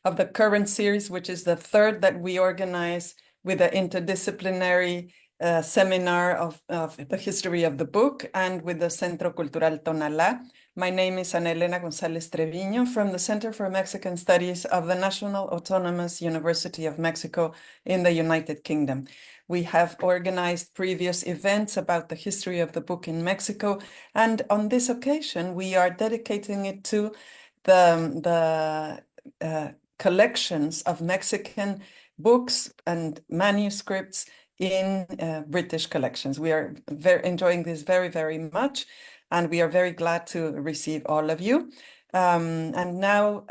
of the current series, which is the third that we organize with the interdisciplinary seminar of the history of the book and with the Centro Cultural Tonalá. My name is Ana Elena González Treviño from the Center for Mexican Studies of the National Autonomous University of Mexico in the United Kingdom. We have organized previous events about the history of the book in Mexico, and on this occasion, we are dedicating it to the collections of Mexican books and manuscripts in British collections. We are enjoying this very, very much, and we are very glad to receive all of you. And now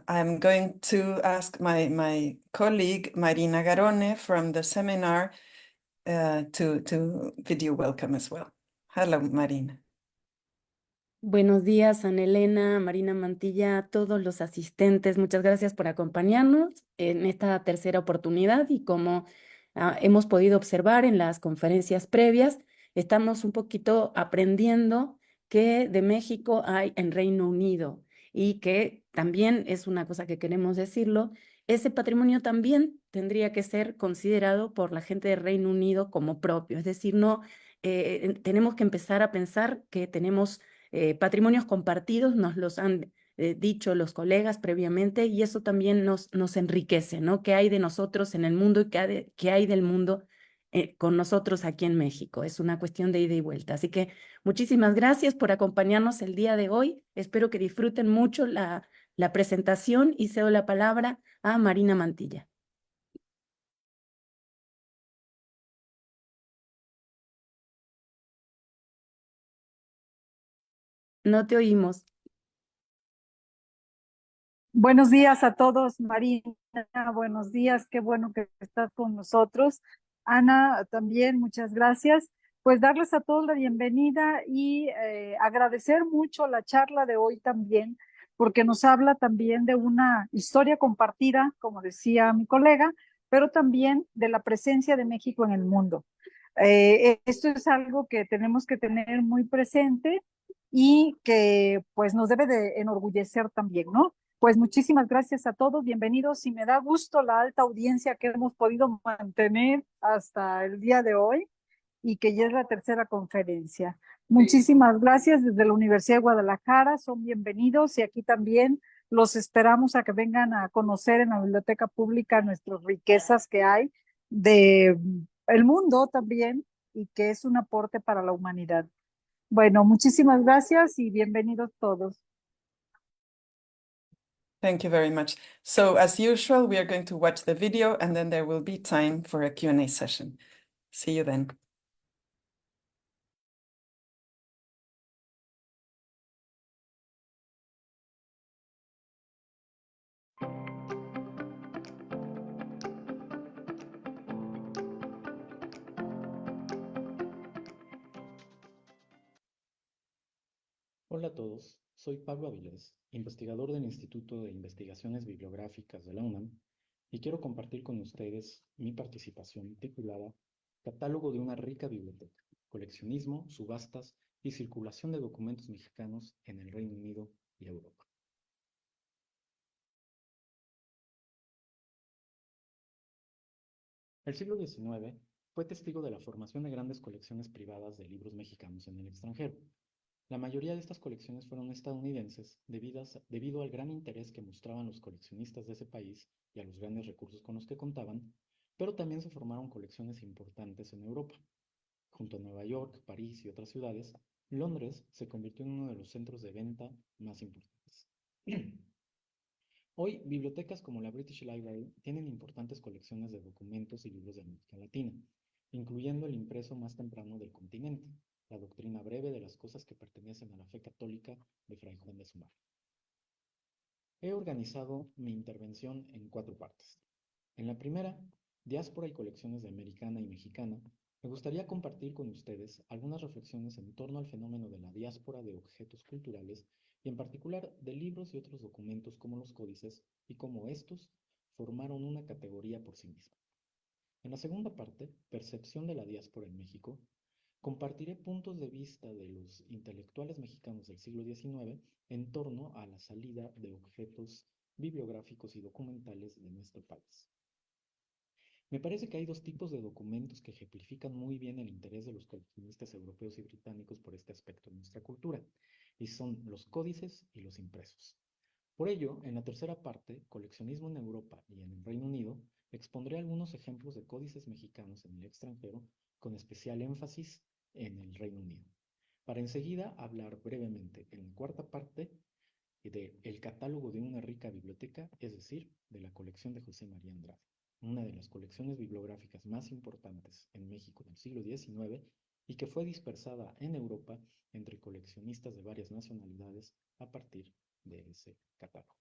I'm going to ask my colleague, Marina Garone, from the seminar to video welcome as well. Hello, Marina. Buenos días, Ana Elena, Marina Mantilla, a todos los asistentes. Muchas gracias por acompañarnos en esta tercera oportunidad y como hemos podido observar en las conferencias previas, estamos un poquito aprendiendo qué de México hay en Reino Unido y que también es una cosa que queremos decirlo, ese patrimonio también tendría que ser considerado por la gente de Reino Unido como propio, es decir, no tenemos que empezar a pensar que tenemos patrimonios compartidos, nos los han dicho los colegas previamente, y eso también nos enriquece, ¿no? ¿Qué hay de nosotros en el mundo y qué hay del mundo con nosotros aquí en México? Es una cuestión de ida y vuelta. Así que muchísimas gracias por acompañarnos el día de hoy. Espero que disfruten mucho la presentación y cedo la palabra a Marina Mantilla. No te oímos. Buenos días a todos, Marina, buenos días, qué bueno que estás con nosotros. Ana, también muchas gracias. Pues darles a todos la bienvenida y agradecer mucho la charla de hoy también, porque nos habla también de una historia compartida, como decía mi colega, pero también de la presencia de México en el mundo. Esto es algo que tenemos que tener muy presente y que pues nos debe de enorgullecer también, ¿no? Pues muchísimas gracias a todos, bienvenidos y me da gusto la alta audiencia que hemos podido mantener hasta el día de hoy y que ya es la tercera conferencia. Muchísimas gracias desde la Universidad de Guadalajara, son bienvenidos y aquí también los esperamos a que vengan a conocer en la biblioteca pública nuestras riquezas que hay de el mundo también y que es un aporte para la humanidad. Bueno, muchísimas gracias y bienvenidos todos. Thank you very much. So as usual, we are going to watch the video and then there will be time for a Q&A session. See you then. Hola a todos, soy Pablo Avilés, investigador del Instituto de Investigaciones Bibliográficas de la UNAM, y quiero compartir con ustedes mi participación titulada Catálogo de una rica biblioteca, coleccionismo, subastas y circulación de documentos mexicanos en el Reino Unido y Europa. El siglo XIX fue testigo de la formación de grandes colecciones privadas de libros mexicanos en el extranjero. La mayoría de estas colecciones fueron estadounidenses debido al gran interés que mostraban los coleccionistas de ese país y a los grandes recursos con los que contaban, pero también se formaron colecciones importantes en Europa. Junto a Nueva York, París y otras ciudades, Londres se convirtió en uno de los centros de venta más importantes. Hoy, bibliotecas como la British Library tienen importantes colecciones de documentos y libros de América Latina, incluyendo el impreso más temprano del continente, la doctrina breve de las cosas que pertenecen a la fe católica de Fray Juan de Zumárraga. He organizado mi intervención en 4 partes. En la primera, diáspora y colecciones de americana y mexicana, me gustaría compartir con ustedes algunas reflexiones en torno al fenómeno de la diáspora de objetos culturales y en particular de libros y otros documentos como los códices y cómo estos formaron una categoría por sí misma. En la segunda parte, percepción de la diáspora en México, compartiré puntos de vista de los intelectuales mexicanos del siglo XIX en torno a la salida de objetos bibliográficos y documentales de nuestro país. Me parece que hay dos tipos de documentos que ejemplifican muy bien el interés de los coleccionistas europeos y británicos por este aspecto de nuestra cultura, y son los códices y los impresos. Por ello, en la tercera parte, Coleccionismo en Europa y en el Reino Unido, expondré algunos ejemplos de códices mexicanos en el extranjero, con especial énfasis en el Reino Unido, para enseguida hablar brevemente en la cuarta parte de El catálogo de una rica biblioteca, es decir, de la colección de José María Andrade, una de las colecciones bibliográficas más importantes en México del siglo XIX y que fue dispersada en Europa entre coleccionistas de varias nacionalidades a partir de ese catálogo.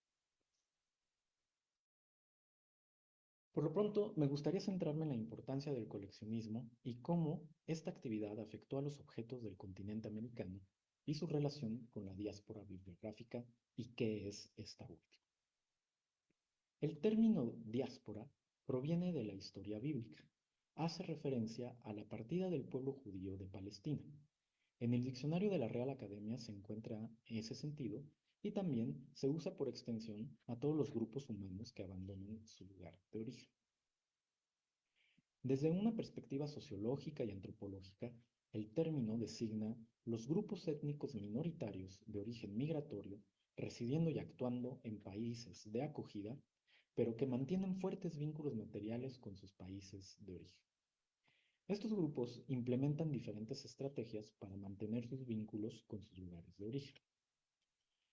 Por lo pronto, me gustaría centrarme en la importancia del coleccionismo y cómo esta actividad afectó a los objetos del continente americano y su relación con la diáspora bibliográfica y qué es esta última. El término diáspora proviene de la historia bíblica. Hace referencia a la partida del pueblo judío de Palestina. En el diccionario de la Real Academia se encuentra ese sentido y también se usa por extensión a todos los grupos humanos que abandonan su lugar de origen. Desde una perspectiva sociológica y antropológica, el término designa los grupos étnicos minoritarios de origen migratorio residiendo y actuando en países de acogida, pero que mantienen fuertes vínculos materiales con sus países de origen. Estos grupos implementan diferentes estrategias para mantener sus vínculos con sus lugares de origen.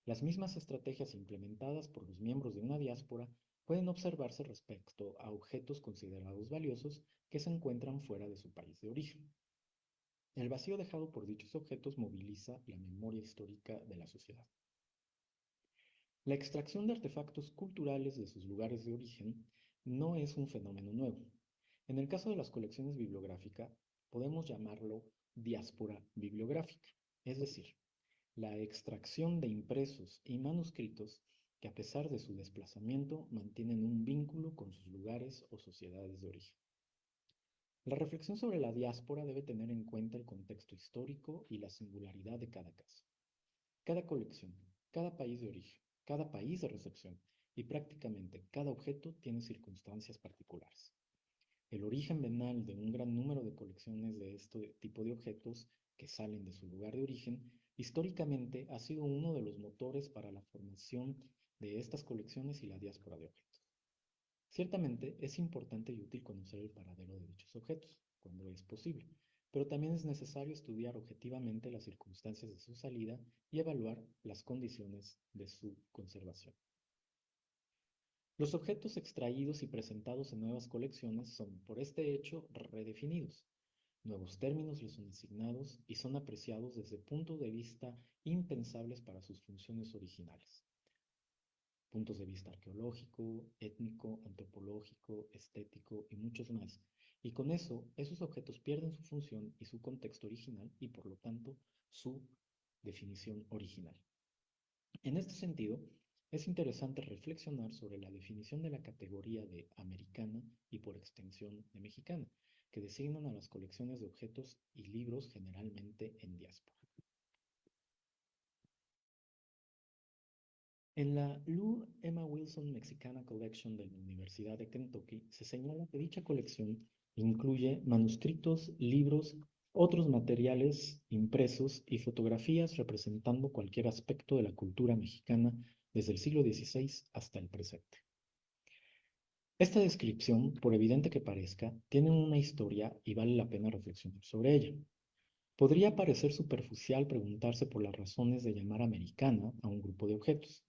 Las mismas estrategias implementadas por los miembros de una diáspora pueden observarse respecto a objetos considerados valiosos que se encuentran fuera de su país de origen. El vacío dejado por dichos objetos moviliza la memoria histórica de la sociedad. La extracción de artefactos culturales de sus lugares de origen no es un fenómeno nuevo. En el caso de las colecciones bibliográficas, podemos llamarlo diáspora bibliográfica, es decir, la extracción de impresos y manuscritos que a pesar de su desplazamiento mantienen un vínculo con sus lugares o sociedades de origen. La reflexión sobre la diáspora debe tener en cuenta el contexto histórico y la singularidad de cada caso. Cada colección, cada país de origen, cada país de recepción y prácticamente cada objeto tiene circunstancias particulares. El origen venal de un gran número de colecciones de este tipo de objetos que salen de su lugar de origen, históricamente ha sido uno de los motores para la formación de estas colecciones y la diáspora de objetos. Ciertamente es importante y útil conocer el paradero de dichos objetos, cuando es posible, pero también es necesario estudiar objetivamente las circunstancias de su salida y evaluar las condiciones de su conservación. Los objetos extraídos y presentados en nuevas colecciones son, por este hecho, redefinidos. Nuevos términos les son asignados y son apreciados desde puntos de vista impensables para sus funciones originales. Puntos de vista arqueológico, étnico, antropológico, estético y muchos más. Y con eso, esos objetos pierden su función y su contexto original y, por lo tanto, su definición original. En este sentido, es interesante reflexionar sobre la definición de la categoría de americana y por extensión de mexicana, que designan a las colecciones de objetos y libros generalmente en diáspora. En la Lou Emma Wilson Mexicana Collection de la Universidad de Kentucky se señala que dicha colección incluye manuscritos, libros, otros materiales impresos y fotografías representando cualquier aspecto de la cultura mexicana desde el siglo XVI hasta el presente. Esta descripción, por evidente que parezca, tiene una historia y vale la pena reflexionar sobre ella. Podría parecer superficial preguntarse por las razones de llamar americana a un grupo de objetos.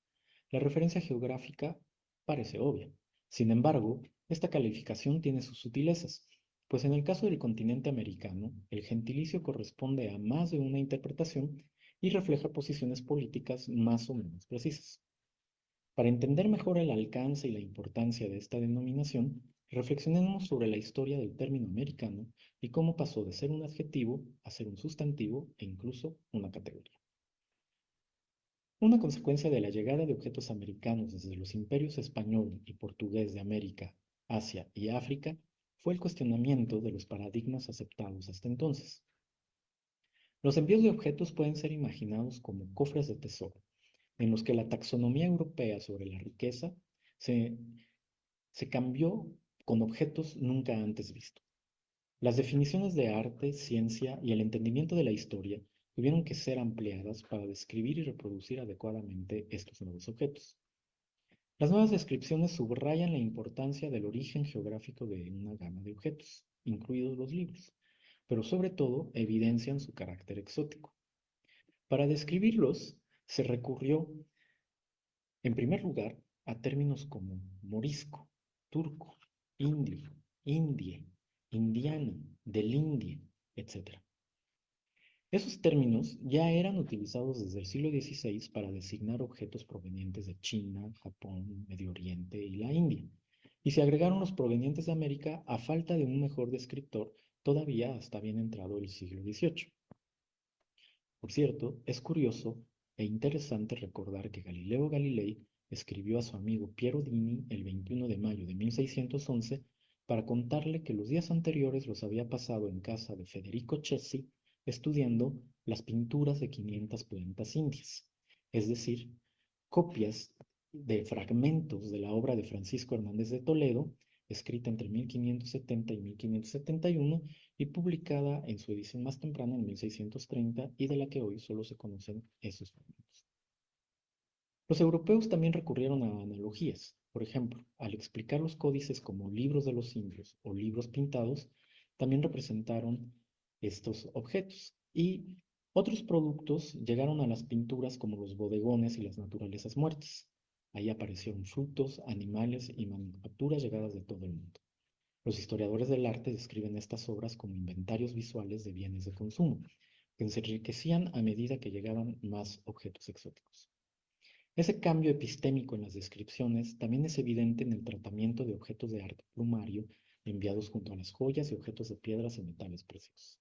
La referencia geográfica parece obvia. Sin embargo, esta calificación tiene sus sutilezas, pues en el caso del continente americano, el gentilicio corresponde a más de una interpretación y refleja posiciones políticas más o menos precisas. Para entender mejor el alcance y la importancia de esta denominación, reflexionemos sobre la historia del término americano y cómo pasó de ser un adjetivo a ser un sustantivo e incluso una categoría. Una consecuencia de la llegada de objetos americanos desde los imperios español y portugués de América, Asia y África fue el cuestionamiento de los paradigmas aceptados hasta entonces. Los envíos de objetos pueden ser imaginados como cofres de tesoro, en los que la taxonomía europea sobre la riqueza se cambió con objetos nunca antes vistos. Las definiciones de arte, ciencia y el entendimiento de la historia tuvieron que ser ampliadas para describir y reproducir adecuadamente estos nuevos objetos. Las nuevas descripciones subrayan la importancia del origen geográfico de una gama de objetos, incluidos los libros, pero sobre todo evidencian su carácter exótico. Para describirlos, se recurrió, en primer lugar, a términos como morisco, turco, indio, indie, indiano, del indie, etc. Esos términos ya eran utilizados desde el siglo XVI para designar objetos provenientes de China, Japón, Medio Oriente y la India, y se agregaron los provenientes de América a falta de un mejor descriptor todavía hasta bien entrado el siglo XVIII. Por cierto, es curioso e interesante recordar que Galileo Galilei escribió a su amigo Piero Dini el 21 de mayo de 1611 para contarle que los días anteriores los había pasado en casa de Federico Chesi estudiando las pinturas de 500 plantas indias, es decir, copias de fragmentos de la obra de Francisco Hernández de Toledo, escrita entre 1570 y 1571 y publicada en su edición más temprana en 1630 y de la que hoy solo se conocen esos fragmentos. Los europeos también recurrieron a analogías. Por ejemplo, al explicar los códices como libros de los indios o libros pintados, también representaron estos objetos. Y otros productos llegaron a las pinturas como los bodegones y las naturalezas muertas. Ahí aparecieron frutos, animales y manufacturas llegadas de todo el mundo. Los historiadores del arte describen estas obras como inventarios visuales de bienes de consumo, que se enriquecían a medida que llegaban más objetos exóticos. Ese cambio epistémico en las descripciones también es evidente en el tratamiento de objetos de arte plumario enviados junto a las joyas y objetos de piedras y metales preciosos.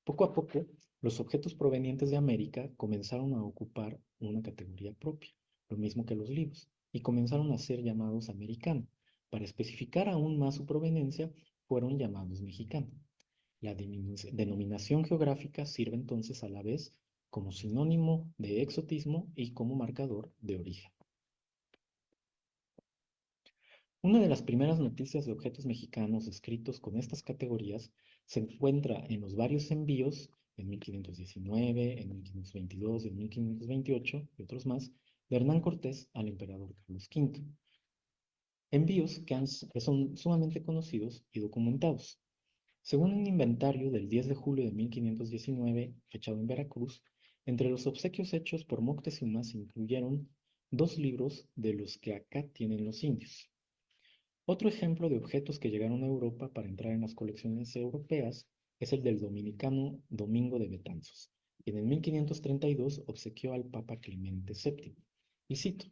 Poco a poco, los objetos provenientes de América comenzaron a ocupar una categoría propia, lo mismo que los libros, y comenzaron a ser llamados americano. Para especificar aún más su proveniencia, fueron llamados mexicano. La denominación geográfica sirve entonces a la vez como sinónimo de exotismo y como marcador de origen. Una de las primeras noticias de objetos mexicanos escritos con estas categorías se encuentra en los varios envíos en 1519, en 1522, en 1528 y otros más de Hernán Cortés al emperador Carlos V. Envíos que son sumamente conocidos y documentados. Según un inventario del 10 de julio de 1519, fechado en Veracruz, entre los obsequios hechos por Moctezuma se incluyeron 2 libros de los que acá tienen los indios. Otro ejemplo de objetos que llegaron a Europa para entrar en las colecciones europeas es el del dominicano Domingo de Betanzos, quien en 1532 obsequió al Papa Clemente VII. Y cito: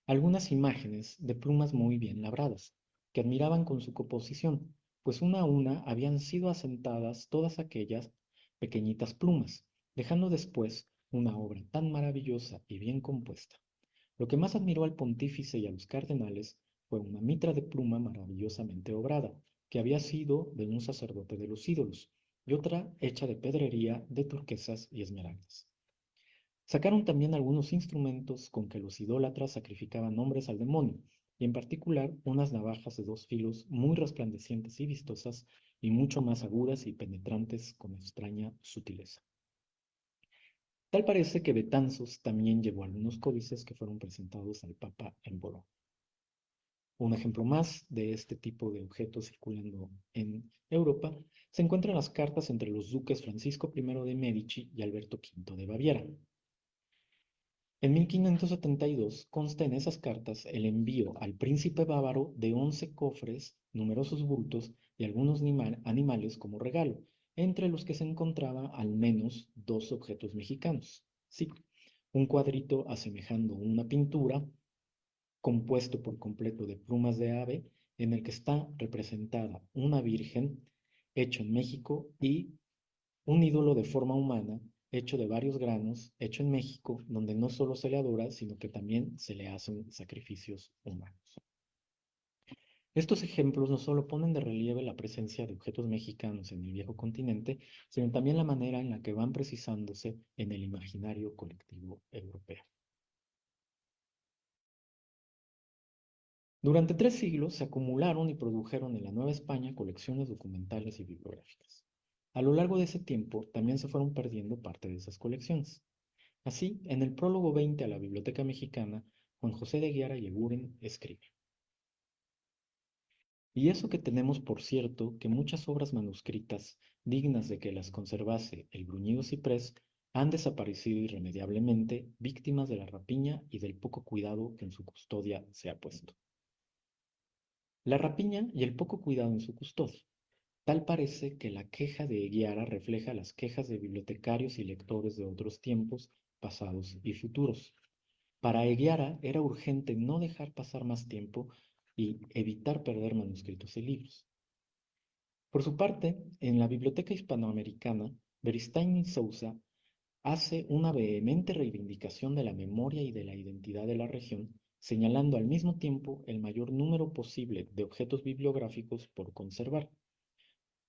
algunas imágenes de plumas muy bien labradas, que admiraban con su composición, pues una a una habían sido asentadas todas aquellas pequeñitas plumas, dejando después una obra tan maravillosa y bien compuesta. Lo que más admiró al pontífice y a los cardenales fue una mitra de pluma maravillosamente obrada, que había sido de un sacerdote de los ídolos, y otra hecha de pedrería de turquesas y esmeraldas. Sacaron también algunos instrumentos con que los idólatras sacrificaban hombres al demonio, y en particular unas navajas de 2 filos muy resplandecientes y vistosas, y mucho más agudas y penetrantes con extraña sutileza. Tal parece que Betanzos también llevó algunos códices que fueron presentados al Papa en Bolonia. Un ejemplo más de este tipo de objetos circulando en Europa se encuentran las cartas entre los duques Francisco I de Medici y Alberto V de Baviera. En 1572 consta en esas cartas el envío al príncipe bávaro de 11 cofres, numerosos bultos y algunos animales como regalo, entre los que se encontraba al menos 2 objetos mexicanos. Sí, un cuadrito asemejando una pintura, compuesto por completo de plumas de ave, en el que está representada una virgen hecho en México y un ídolo de forma humana hecho de varios granos, hecho en México, donde no solo se le adora, sino que también se le hacen sacrificios humanos. Estos ejemplos no solo ponen de relieve la presencia de objetos mexicanos en el viejo continente, sino también la manera en la que van precisándose en el imaginario colectivo europeo. Durante 3 siglos se acumularon y produjeron en la Nueva España colecciones documentales y bibliográficas. A lo largo de ese tiempo también se fueron perdiendo parte de esas colecciones. Así, en el prólogo 20 a la Biblioteca Mexicana, Juan José de Eguiara y Eguren escribe: y eso que tenemos por cierto, que muchas obras manuscritas, dignas de que las conservase el bruñido ciprés, han desaparecido irremediablemente, víctimas de la rapiña y del poco cuidado que en su custodia se ha puesto. La rapiña y el poco cuidado en su custodia. Tal parece que la queja de Eguiara refleja las quejas de bibliotecarios y lectores de otros tiempos, pasados y futuros. Para Eguiara era urgente no dejar pasar más tiempo y evitar perder manuscritos y libros. Por su parte, en la Biblioteca Hispanoamericana, Beristain y Sousa hace una vehemente reivindicación de la memoria y de la identidad de la región, señalando al mismo tiempo el mayor número posible de objetos bibliográficos por conservar.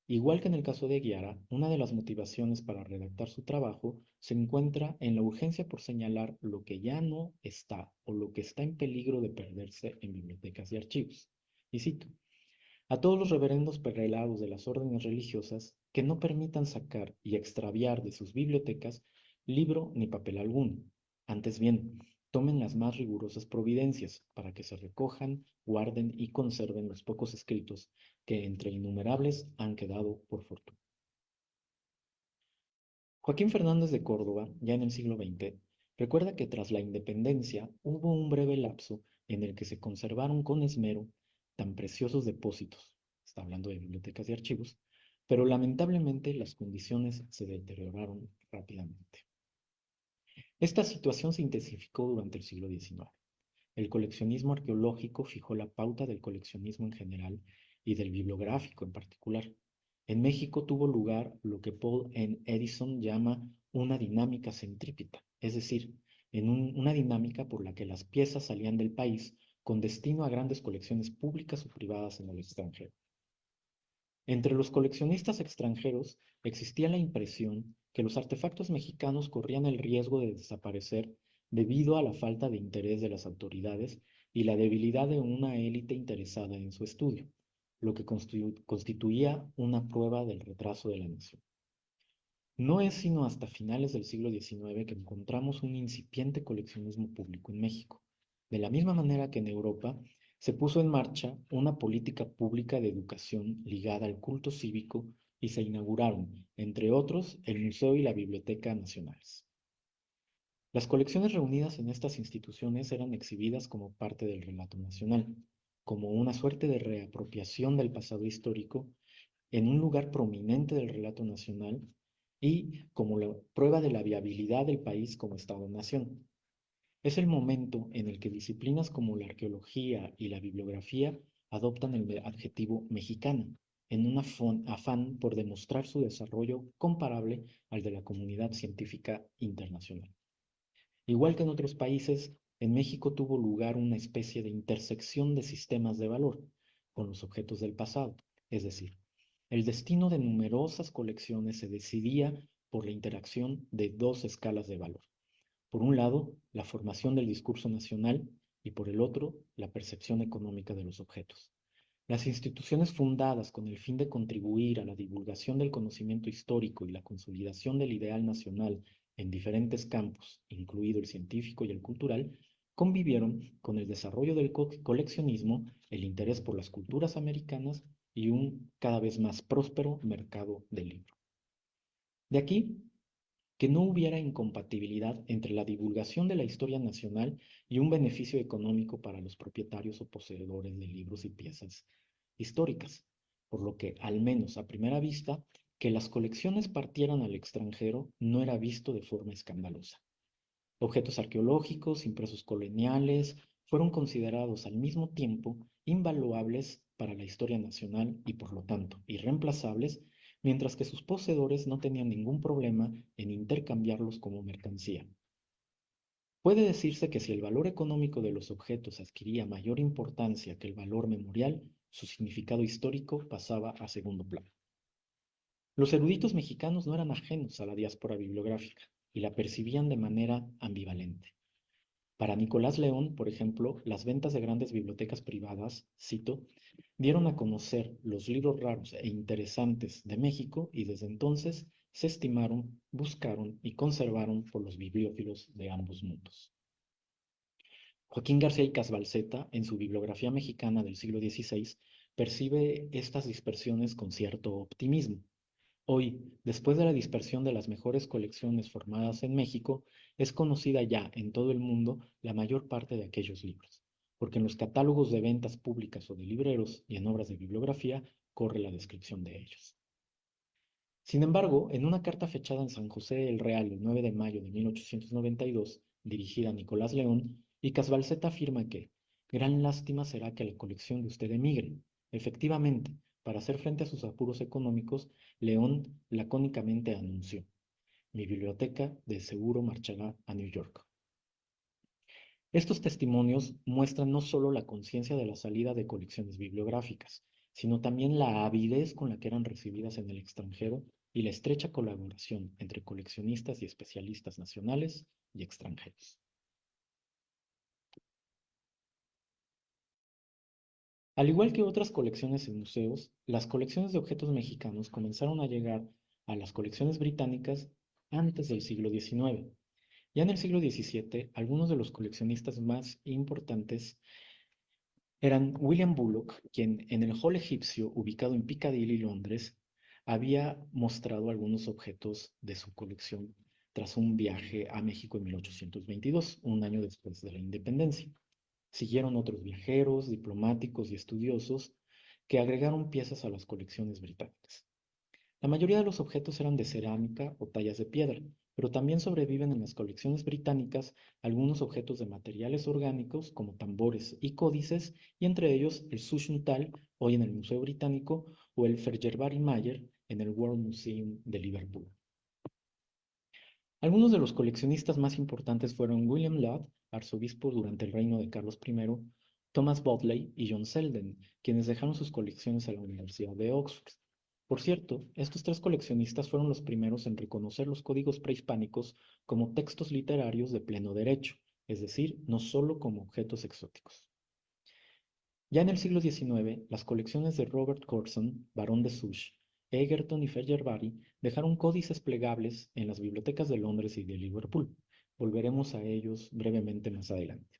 Igual que en el caso de Eguiara, una de las motivaciones para redactar su trabajo se encuentra en la urgencia por señalar lo que ya no está o lo que está en peligro de perderse en bibliotecas y archivos. Y cito: a todos los reverendos prelados de las órdenes religiosas que no permitan sacar y extraviar de sus bibliotecas libro ni papel alguno. Antes bien, tomen las más rigurosas providencias para que se recojan, guarden y conserven los pocos escritos que entre innumerables han quedado por fortuna. Joaquín Fernández de Córdoba, ya en el siglo XX, recuerda que tras la independencia hubo un breve lapso en el que se conservaron con esmero tan preciosos depósitos, está hablando de bibliotecas y archivos, pero lamentablemente las condiciones se deterioraron rápidamente. Esta situación se intensificó durante el siglo XIX. El coleccionismo arqueológico fijó la pauta del coleccionismo en general y del bibliográfico en particular. En México tuvo lugar lo que Paul N. Edison llama una dinámica centrípeta, es decir, una dinámica por la que las piezas salían del país con destino a grandes colecciones públicas o privadas en el extranjero. Entre los coleccionistas extranjeros existía la impresión que los artefactos mexicanos corrían el riesgo de desaparecer debido a la falta de interés de las autoridades y la debilidad de una élite interesada en su estudio, lo que constituía una prueba del retraso de la nación. No es sino hasta finales del siglo XIX que encontramos un incipiente coleccionismo público en México, de la misma manera que en Europa se puso en marcha una política pública de educación ligada al culto cívico y se inauguraron, entre otros, el Museo y la Biblioteca Nacionales. Las colecciones reunidas en estas instituciones eran exhibidas como parte del relato nacional, como una suerte de reapropiación del pasado histórico en un lugar prominente del relato nacional y como la prueba de la viabilidad del país como Estado-nación. Es el momento en el que disciplinas como la arqueología y la bibliografía adoptan el adjetivo mexicana, en un afán por demostrar su desarrollo comparable al de la comunidad científica internacional. Igual que en otros países, en México tuvo lugar una especie de intersección de sistemas de valor con los objetos del pasado, es decir, el destino de numerosas colecciones se decidía por la interacción de dos escalas de valor. Por un lado, la formación del discurso nacional y por el otro, la percepción económica de los objetos. Las instituciones fundadas con el fin de contribuir a la divulgación del conocimiento histórico y la consolidación del ideal nacional en diferentes campos, incluido el científico y el cultural, convivieron con el desarrollo del coleccionismo, el interés por las culturas americanas y un cada vez más próspero mercado del libro. De aquí que no hubiera incompatibilidad entre la divulgación de la historia nacional y un beneficio económico para los propietarios o poseedores de libros y piezas históricas, por lo que, al menos a primera vista, que las colecciones partieran al extranjero no era visto de forma escandalosa. Objetos arqueológicos, impresos coloniales, fueron considerados al mismo tiempo invaluables para la historia nacional y por lo tanto irreemplazables, mientras que sus poseedores no tenían ningún problema en intercambiarlos como mercancía. Puede decirse que si el valor económico de los objetos adquiría mayor importancia que el valor memorial, su significado histórico pasaba a segundo plano. Los eruditos mexicanos no eran ajenos a la diáspora bibliográfica y la percibían de manera ambivalente. Para Nicolás León, por ejemplo, las ventas de grandes bibliotecas privadas, cito, dieron a conocer los libros raros e interesantes de México y desde entonces se estimaron, buscaron y conservaron por los bibliófilos de ambos mundos. Joaquín García y Casbalceta, en su bibliografía mexicana del siglo XVI, percibe estas dispersiones con cierto optimismo. Hoy, después de la dispersión de las mejores colecciones formadas en México, es conocida ya en todo el mundo la mayor parte de aquellos libros, porque en los catálogos de ventas públicas o de libreros y en obras de bibliografía corre la descripción de ellos. Sin embargo, en una carta fechada en San José el Real el 9 de mayo de 1892, dirigida a Nicolás León, y Casbalceta afirma que gran lástima será que la colección de usted emigre. Efectivamente, para hacer frente a sus apuros económicos, León lacónicamente anunció: mi biblioteca de seguro marchará a New York. Estos testimonios muestran no solo la conciencia de la salida de colecciones bibliográficas, sino también la avidez con la que eran recibidas en el extranjero y la estrecha colaboración entre coleccionistas y especialistas nacionales y extranjeros. Al igual que otras colecciones en museos, las colecciones de objetos mexicanos comenzaron a llegar a las colecciones británicas antes del siglo XIX. Ya en el siglo XVII, algunos de los coleccionistas más importantes eran William Bullock, quien en el Hall egipcio, ubicado en Piccadilly, Londres, había mostrado algunos objetos de su colección tras un viaje a México en 1822, un año después de la independencia. Siguieron otros viajeros, diplomáticos y estudiosos que agregaron piezas a las colecciones británicas. La mayoría de los objetos eran de cerámica o tallas de piedra, pero también sobreviven en las colecciones británicas algunos objetos de materiales orgánicos como tambores y códices, y entre ellos el Sushnutal, hoy en el Museo Británico, o el Fairgerbury Mayer en el World Museum de Liverpool. Algunos de los coleccionistas más importantes fueron William Laud, arzobispo durante el reino de Carlos I, Thomas Bodley y John Selden, quienes dejaron sus colecciones a la Universidad de Oxford. Por cierto, estos tres coleccionistas fueron los primeros en reconocer los códigos prehispánicos como textos literarios de pleno derecho, es decir, no solo como objetos exóticos. Ya en el siglo XIX, las colecciones de Robert Corson, barón de Sush, Egerton y Fairgerbury dejaron códices plegables en las bibliotecas de Londres y de Liverpool. Volveremos a ellos brevemente más adelante.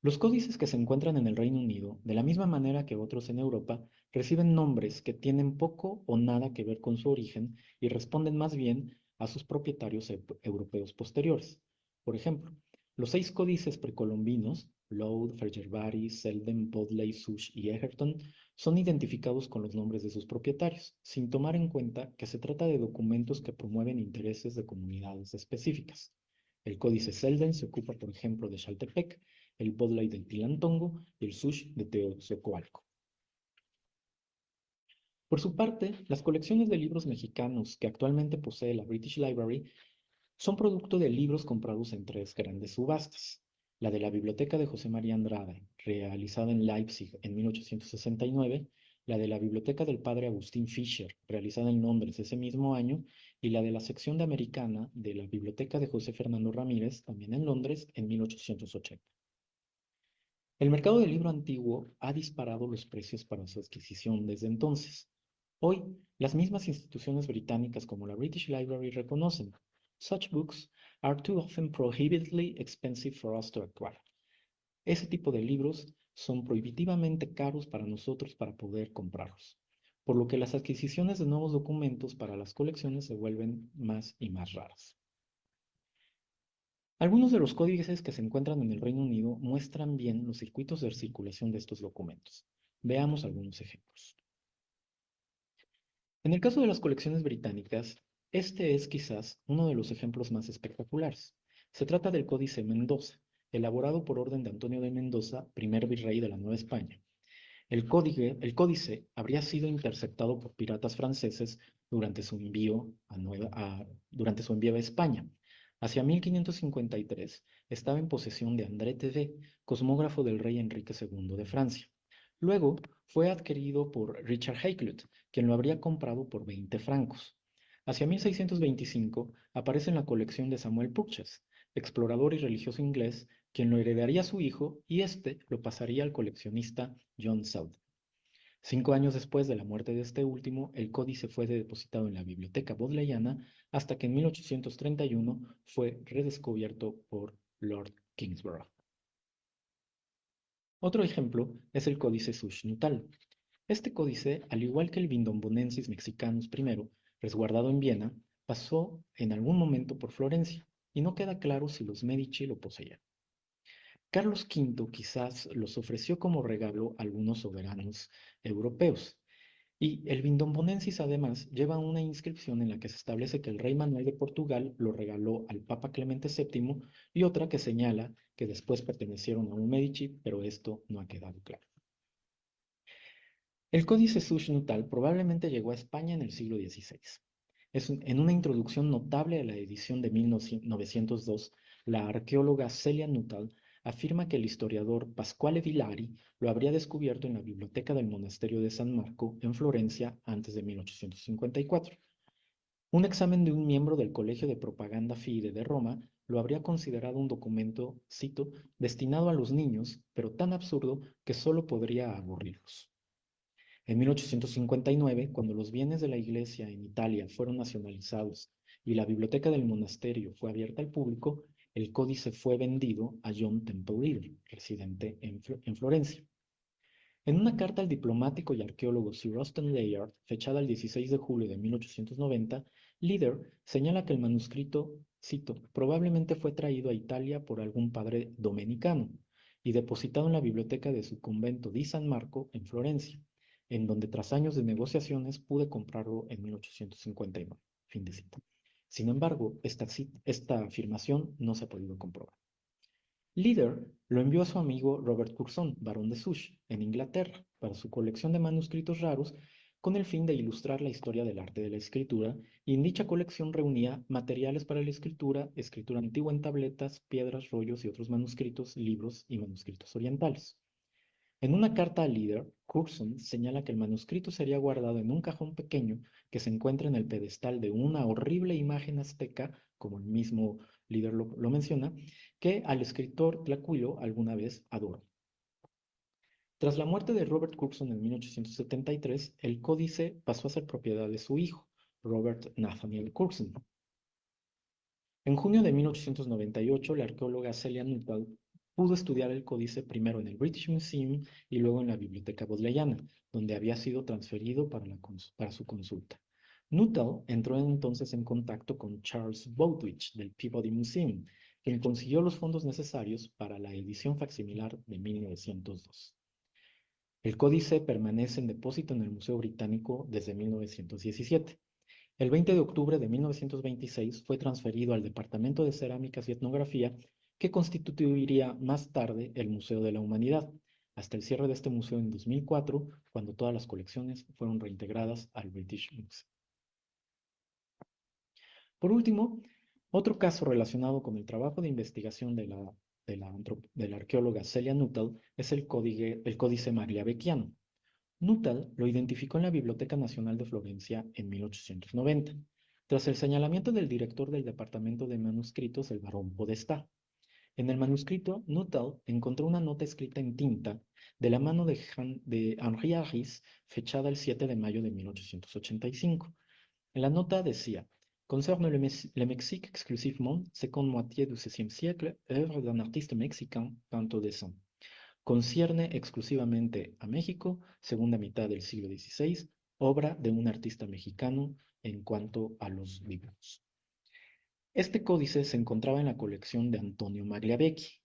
Los códices que se encuentran en el Reino Unido, de la misma manera que otros en Europa, reciben nombres que tienen poco o nada que ver con su origen y responden más bien a sus propietarios europeos posteriores. Por ejemplo, los 6 códices precolombinos, Laud, Fairgerbury, Selden, Bodley, Sush y Egerton, son identificados con los nombres de sus propietarios, sin tomar en cuenta que se trata de documentos que promueven intereses de comunidades específicas. El códice Selden se ocupa, por ejemplo, de Xaltepec, el Bodley de Tilantongo y el Sush de Teozocoalco. Por su parte, las colecciones de libros mexicanos que actualmente posee la British Library son producto de libros comprados en 3 grandes subastas: la de la Biblioteca de José María Andrade, realizada en Leipzig en 1869, la de la Biblioteca del Padre Agustín Fischer, realizada en Londres ese mismo año, y la de la sección de Americana de la Biblioteca de José Fernando Ramírez, también en Londres, en 1880. El mercado del libro antiguo ha disparado los precios para su adquisición desde entonces. Hoy, las mismas instituciones británicas como la British Library reconocen: such books are too often prohibitively expensive for us to acquire. Ese tipo de libros son prohibitivamente caros para nosotros para poder comprarlos, por lo que las adquisiciones de nuevos documentos para las colecciones se vuelven más y más raras. Algunos de los códices que se encuentran en el Reino Unido muestran bien los circuitos de circulación de estos documentos. Veamos algunos ejemplos. En el caso de las colecciones británicas, este es quizás uno de los ejemplos más espectaculares. Se trata del Códice Mendoza, elaborado por orden de Antonio de Mendoza, primer virrey de la Nueva España. El códice habría sido interceptado por piratas franceses durante su envío a España. Hacia 1553 estaba en posesión de André Thedé, cosmógrafo del rey Enrique II de Francia. Luego fue adquirido por Richard Hakluyt, quien lo habría comprado por 20 francos. Hacia 1625 aparece en la colección de Samuel Purchas. explorador y religioso inglés, quien lo heredaría a su hijo y éste lo pasaría al coleccionista John South. 5 años después de la muerte de este último, el códice fue depositado en la Biblioteca Bodleiana hasta que en 1831 fue redescubierto por Lord Kingsborough. Otro ejemplo es el Códice Sush-Nuttall. Este códice, al igual que el Vindobonensis Mexicanus I, resguardado en Viena, pasó en algún momento por Florencia, y no queda claro si los Medici lo poseían. Carlos V quizás los ofreció como regalo a algunos soberanos europeos, y el Vindobonensis además lleva una inscripción en la que se establece que el rey Manuel de Portugal lo regaló al Papa Clemente VII y otra que señala que después pertenecieron a un Medici, pero esto no ha quedado claro. El Códice Sush-Nuttall probablemente llegó a España en el siglo XVI. En una introducción notable a la edición de 1902, la arqueóloga Celia Nuttall afirma que el historiador Pasquale Villari lo habría descubierto en la biblioteca del monasterio de San Marco en Florencia antes de 1854. Un examen de un miembro del Colegio de Propaganda Fide de Roma lo habría considerado un documento, cito, destinado a los niños, pero tan absurdo que solo podría aburrirlos. En 1859, cuando los bienes de la Iglesia en Italia fueron nacionalizados y la biblioteca del monasterio fue abierta al público, el códice fue vendido a John Temple Leader, residente en Florencia. En una carta al diplomático y arqueólogo Sir Austen Layard, fechada el 16 de julio de 1890, Leader señala que el manuscrito, cito, probablemente fue traído a Italia por algún padre dominicano y depositado en la biblioteca de su convento di San Marco en Florencia, en donde tras años de negociaciones pude comprarlo en 1859. Fin de cita. Sin embargo, esta afirmación no se ha podido comprobar. Leader lo envió a su amigo Robert Curzon, barón de Sush, en Inglaterra, para su colección de manuscritos raros, con el fin de ilustrar la historia del arte de la escritura, y en dicha colección reunía materiales para la escritura, escritura antigua en tabletas, piedras, rollos y otros manuscritos, libros y manuscritos orientales. En una carta a Leader, Curzon señala que el manuscrito sería guardado en un cajón pequeño que se encuentra en el pedestal de una horrible imagen azteca, como el mismo Leader lo menciona, que al escritor Tlacuilo alguna vez adoró. Tras la muerte de Robert Curzon en 1873, el códice pasó a ser propiedad de su hijo, Robert Nathaniel Curzon. En junio de 1898, la arqueóloga Celia Nuttall pudo estudiar el códice primero en el British Museum y luego en la Biblioteca Bodleiana, donde había sido transferido para su consulta. Nuttall entró entonces en contacto con Charles Bowditch del Peabody Museum, quien consiguió los fondos necesarios para la edición facsimilar de 1902. El códice permanece en depósito en el Museo Británico desde 1917. El 20 de octubre de 1926 fue transferido al Departamento de Cerámicas y Etnografía, que constituiría más tarde el Museo de la Humanidad, hasta el cierre de este museo en 2004, cuando todas las colecciones fueron reintegradas al British Museum. Por último, otro caso relacionado con el trabajo de investigación de la arqueóloga Celia Nuttall es el Códice Magliabechiano. Nuttall lo identificó en la Biblioteca Nacional de Florencia en 1890, tras el señalamiento del director del Departamento de Manuscritos, el barón Podestá. En el manuscrito, Nuttall encontró una nota escrita en tinta de la mano de Henri Harris, fechada el 7 de mayo de 1885. En la nota decía: concerne le Mexique exclusivement, seconde moitié du XVIe siècle, œuvre d'un artiste mexicain, peint au dessin. Concierne exclusivamente a México, segunda mitad del siglo XVI, obra de un artista mexicano en cuanto a los dibujos. Este códice se encontraba en la colección de Antonio Magliabecchi,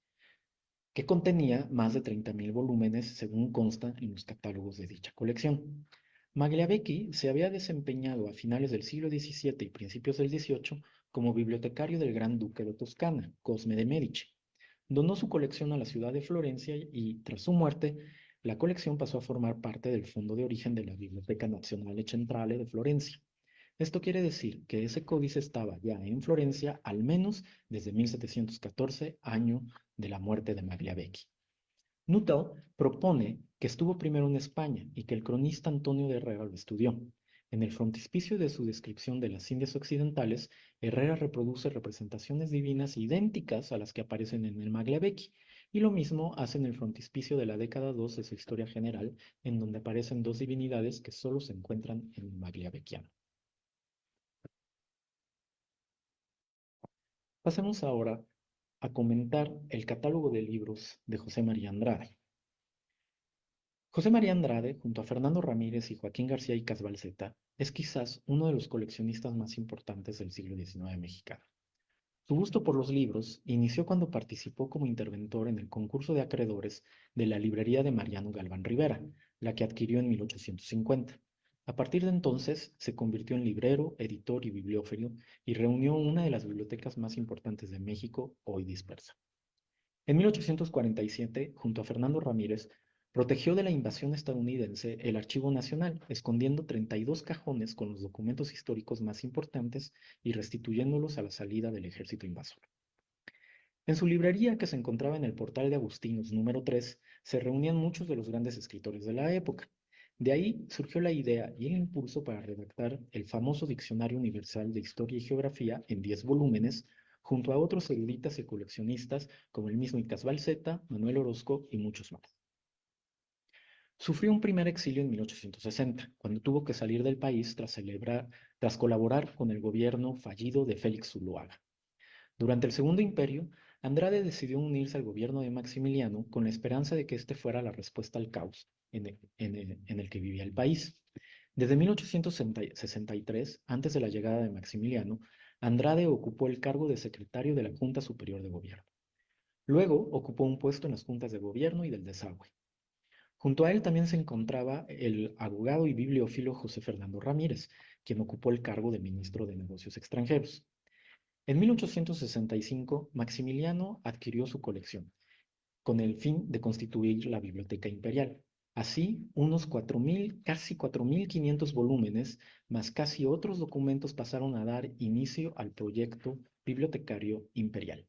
que contenía más de 30.000 volúmenes, según consta en los catálogos de dicha colección. Magliabecchi se había desempeñado a finales del siglo XVII y principios del XVIII como bibliotecario del Gran Duque de Toscana, Cosme de Medici. Donó su colección a la ciudad de Florencia y, tras su muerte, la colección pasó a formar parte del fondo de origen de la Biblioteca Nazionale Centrale de Florencia. Esto quiere decir que ese códice estaba ya en Florencia al menos desde 1714, año de la muerte de Magliabecchi. Nuttall propone que estuvo primero en España y que el cronista Antonio de Herrera lo estudió. En el frontispicio de su descripción de las Indias Occidentales, Herrera reproduce representaciones divinas idénticas a las que aparecen en el Magliabechi, y lo mismo hace en el frontispicio de la década 2 de su Historia General, en donde aparecen dos divinidades que solo se encuentran en el Magliabechiano. Pasemos ahora a comentar el catálogo de libros de José María Andrade. José María Andrade, junto a Fernando Ramírez y Joaquín García y Casbalceta, es quizás uno de los coleccionistas más importantes del siglo XIX mexicano. Su gusto por los libros inició cuando participó como interventor en el concurso de acreedores de la librería de Mariano Galván Rivera, la que adquirió en 1850. A partir de entonces se convirtió en librero, editor y bibliófilo y reunió una de las bibliotecas más importantes de México, hoy dispersa. En 1847, junto a Fernando Ramírez, protegió de la invasión estadounidense el Archivo Nacional, escondiendo 32 cajones con los documentos históricos más importantes y restituyéndolos a la salida del ejército invasor. En su librería, que se encontraba en el Portal de Agustinos número 3, se reunían muchos de los grandes escritores de la época. De ahí surgió la idea y el impulso para redactar el famoso Diccionario Universal de Historia y Geografía en 10 volúmenes, junto a otros eruditas y coleccionistas como el mismo Icas Balceta, Manuel Orozco y muchos más. Sufrió un primer exilio en 1860, cuando tuvo que salir del país tras colaborar con el gobierno fallido de Félix Zuloaga. Durante el Segundo Imperio, Andrade decidió unirse al gobierno de Maximiliano con la esperanza de que éste fuera la respuesta al caos en el que vivía el país. Desde 1863, antes de la llegada de Maximiliano, Andrade ocupó el cargo de secretario de la Junta Superior de Gobierno. Luego ocupó un puesto en las juntas de gobierno y del desagüe. Junto a él también se encontraba el abogado y bibliófilo José Fernando Ramírez, quien ocupó el cargo de ministro de Negocios Extranjeros. En 1865, Maximiliano adquirió su colección, con el fin de constituir la Biblioteca Imperial. Así, unos 4.000, casi 4.500 volúmenes, más casi otros documentos pasaron a dar inicio al proyecto bibliotecario imperial.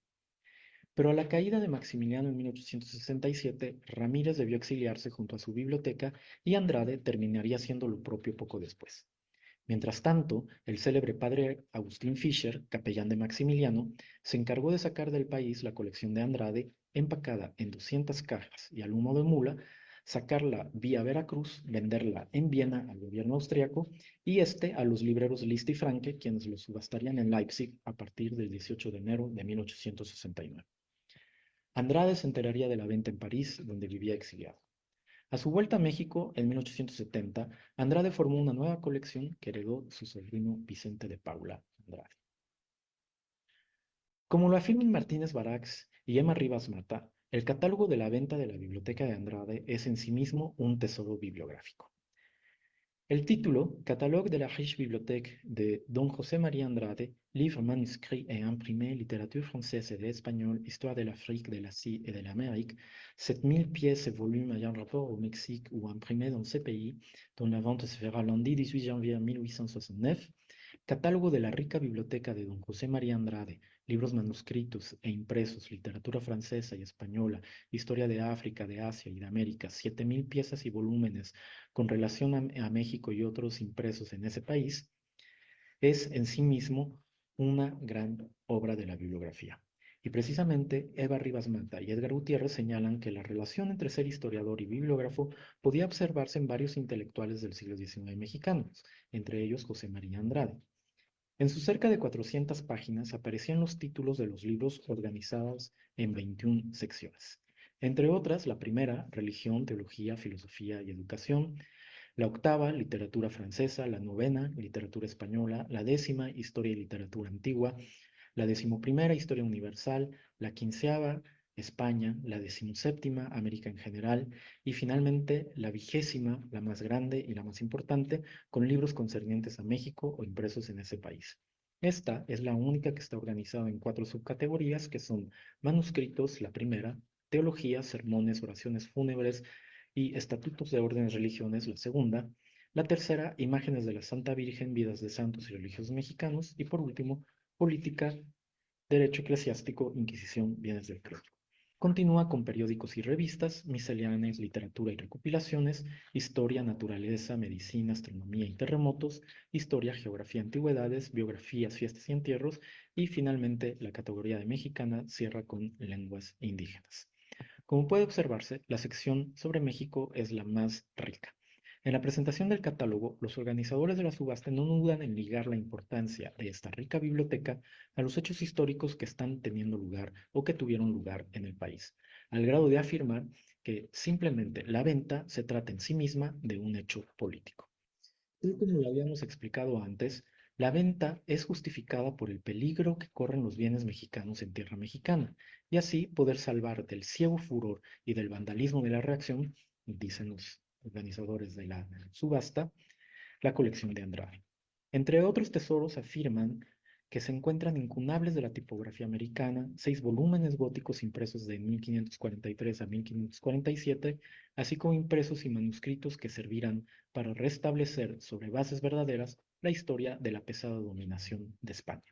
Pero a la caída de Maximiliano en 1867, Ramírez debió exiliarse junto a su biblioteca y Andrade terminaría haciendo lo propio poco después. Mientras tanto, el célebre padre Agustín Fischer, capellán de Maximiliano, se encargó de sacar del país la colección de Andrade, empacada en 200 cajas y al humo de mula, sacarla vía Veracruz, venderla en Viena al gobierno austriaco y a los libreros List y Franke, quienes lo subastarían en Leipzig a partir del 18 de enero de 1869. Andrade se enteraría de la venta en París, donde vivía exiliado. A su vuelta a México, en 1870, Andrade formó una nueva colección que heredó su sobrino Vicente de Paula Andrade. Como lo afirman Martínez Barax y Emma Rivas Mata, el catálogo de la venta de la biblioteca de Andrade es en sí mismo un tesoro bibliográfico. El título, Catalogue de la riche bibliothèque de Don José María Andrade, livres manuscrits et imprimés, littérature française et espagnole, histoire de l'Afrique, de l'Asie et de l'Amérique, 7000 pièces et volumes ayant rapport au Mexique ou imprimés dans ces pays, dont la vente se fera lundi 18 janvier 1869, Catálogo de la rica biblioteca de Don José María Andrade, libros manuscritos e impresos, literatura francesa y española, historia de África, de Asia y de América, 7000 piezas y volúmenes con relación a México y otros impresos en ese país, es en sí mismo una gran obra de la bibliografía. Y precisamente Eva Rivas Mata y Edgar Gutiérrez señalan que la relación entre ser historiador y bibliógrafo podía observarse en varios intelectuales del siglo XIX mexicanos, entre ellos José María Andrade. En sus cerca de 400 páginas aparecían los títulos de los libros organizados en 21 secciones. Entre otras, la primera, Religión, Teología, Filosofía y Educación; la octava, Literatura francesa; la novena, Literatura española; la décima, Historia y Literatura antigua; la decimoprimera, Historia universal; la quinceava, España; la decimoséptima, América en general; y finalmente la vigésima, la más grande y la más importante, con libros concernientes a México o impresos en ese país. Esta es la única que está organizada en 4 subcategorías, que son manuscritos, la primera; teología, sermones, oraciones fúnebres y estatutos de órdenes religiones, la segunda; la tercera, imágenes de la Santa Virgen, vidas de santos y religiosos mexicanos; y por último, política, derecho eclesiástico, Inquisición, bienes del clero. Continúa con periódicos y revistas, misceláneas, literatura y recopilaciones, historia, naturaleza, medicina, astronomía y terremotos, historia, geografía, antigüedades, biografías, fiestas y entierros, y finalmente la categoría de mexicana cierra con lenguas indígenas. Como puede observarse, la sección sobre México es la más rica. En la presentación del catálogo, los organizadores de la subasta no dudan en ligar la importancia de esta rica biblioteca a los hechos históricos que están teniendo lugar o que tuvieron lugar en el país, al grado de afirmar que simplemente la venta se trata en sí misma de un hecho político. Tal como lo habíamos explicado antes, la venta es justificada por el peligro que corren los bienes mexicanos en tierra mexicana, y así poder salvar del ciego furor y del vandalismo de la reacción, dicen los organizadores de la subasta, la colección de Andrade. Entre otros tesoros afirman que se encuentran incunables de la tipografía americana, 6 volúmenes góticos impresos de 1543 a 1547, así como impresos y manuscritos que servirán para restablecer sobre bases verdaderas la historia de la pesada dominación de España.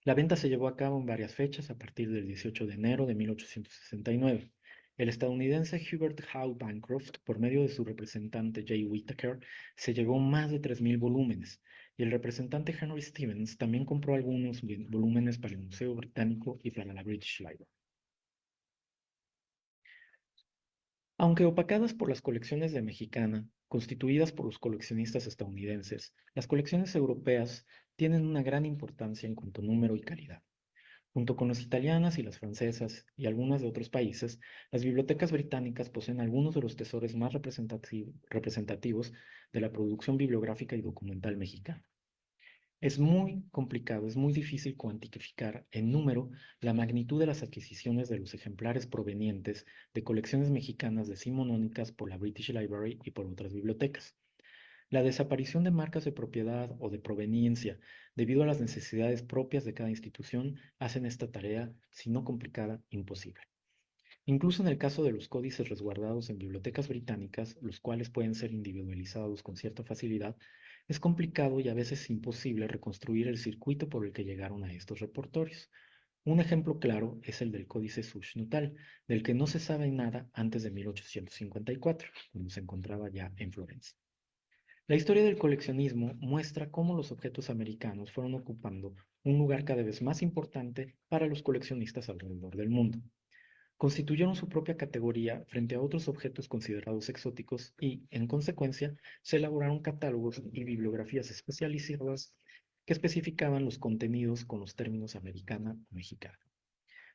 La venta se llevó a cabo en varias fechas a partir del 18 de enero de 1869. El estadounidense Hubert Howe Bancroft, por medio de su representante J. Whittaker, se llevó más de 3.000 volúmenes, y el representante Henry Stevens también compró algunos volúmenes para el Museo Británico y para la British Library. Aunque opacadas por las colecciones de Mexicana, constituidas por los coleccionistas estadounidenses, las colecciones europeas tienen una gran importancia en cuanto a número y calidad. Junto con las italianas y las francesas y algunas de otros países, las bibliotecas británicas poseen algunos de los tesoros más representativos de la producción bibliográfica y documental mexicana. Es muy complicado, es muy difícil cuantificar en número la magnitud de las adquisiciones de los ejemplares provenientes de colecciones mexicanas decimonónicas por la British Library y por otras bibliotecas. La desaparición de marcas de propiedad o de proveniencia debido a las necesidades propias de cada institución hacen esta tarea, si no complicada, imposible. Incluso en el caso de los códices resguardados en bibliotecas británicas, los cuales pueden ser individualizados con cierta facilidad, es complicado y a veces imposible reconstruir el circuito por el que llegaron a estos repertorios. Un ejemplo claro es el del Códice Sushnutal, del que no se sabe nada antes de 1854, cuando se encontraba ya en Florencia. La historia del coleccionismo muestra cómo los objetos americanos fueron ocupando un lugar cada vez más importante para los coleccionistas alrededor del mundo. Constituyeron su propia categoría frente a otros objetos considerados exóticos y, en consecuencia, se elaboraron catálogos y bibliografías especializadas que especificaban los contenidos con los términos americana o mexicana.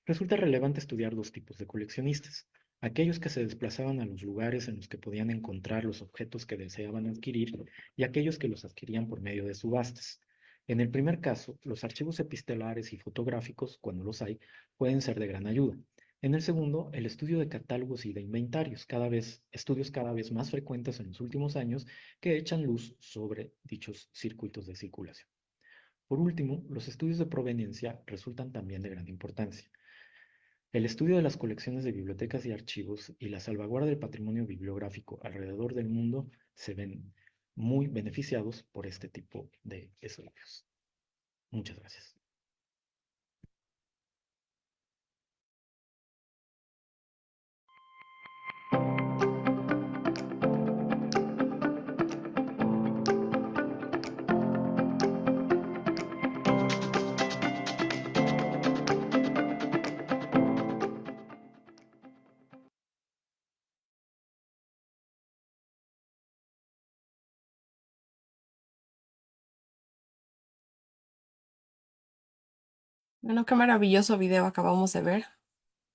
Resulta relevante estudiar dos tipos de coleccionistas: aquellos que se desplazaban a los lugares en los que podían encontrar los objetos que deseaban adquirir y aquellos que los adquirían por medio de subastas. En el primer caso, los archivos epistolares y fotográficos, cuando los hay, pueden ser de gran ayuda. En el segundo, el estudio de catálogos y de inventarios, estudios cada vez más frecuentes en los últimos años que echan luz sobre dichos circuitos de circulación. Por último, los estudios de proveniencia resultan también de gran importancia. El estudio de las colecciones de bibliotecas y archivos y la salvaguarda del patrimonio bibliográfico alrededor del mundo se ven muy beneficiados por este tipo de estudios. Muchas gracias. Bueno, qué maravilloso video acabamos de ver.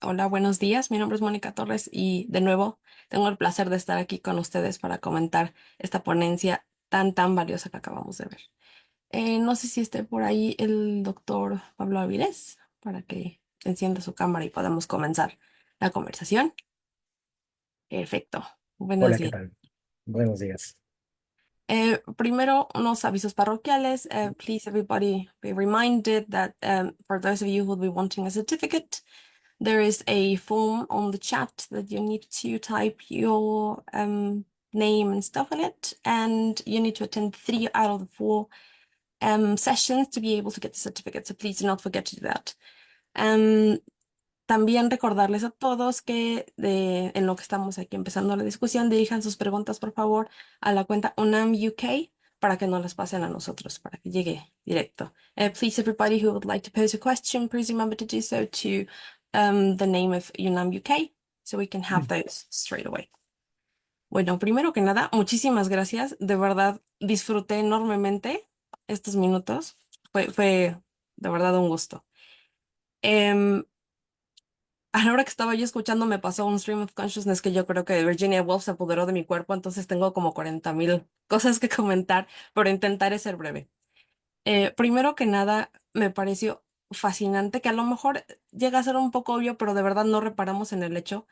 Hola, buenos días. Mi nombre es Mónica Torres y de nuevo tengo el placer de estar aquí con ustedes para comentar esta ponencia tan valiosa que acabamos de ver. No sé si esté por ahí el doctor Pablo Avilés para que encienda su cámara y podamos comenzar la conversación. Perfecto. Buenos Hola, ¿qué días. tal? Buenos días. Primero, unos avisos parroquiales. Please, everybody, be reminded that for those of you who will be wanting a certificate, there is a form on the chat that you need to type your name and stuff in it, and you need to attend 3 out of the 4 sessions to be able to get the certificate. So please do not forget to do that. También recordarles a todos que en lo que estamos aquí empezando la discusión, dirijan sus preguntas, por favor, a la cuenta UNAM UK para que no las pasen a nosotros, para que llegue directo. Please, everybody who would like to pose a question, please remember to do so to the name of UNAM UK so we can have those straight away. Bueno, primero que nada, muchísimas gracias. De verdad, disfruté enormemente estos minutos. Fue de verdad un gusto. Em, a la hora que estaba yo escuchando me pasó un stream of consciousness que yo creo que Virginia Woolf se apoderó de mi cuerpo, entonces tengo como 40,000 cosas que comentar, pero intentaré ser breve. Primero que nada, me pareció fascinante, que a lo mejor llega a ser un poco obvio, pero de verdad no reparamos en el hecho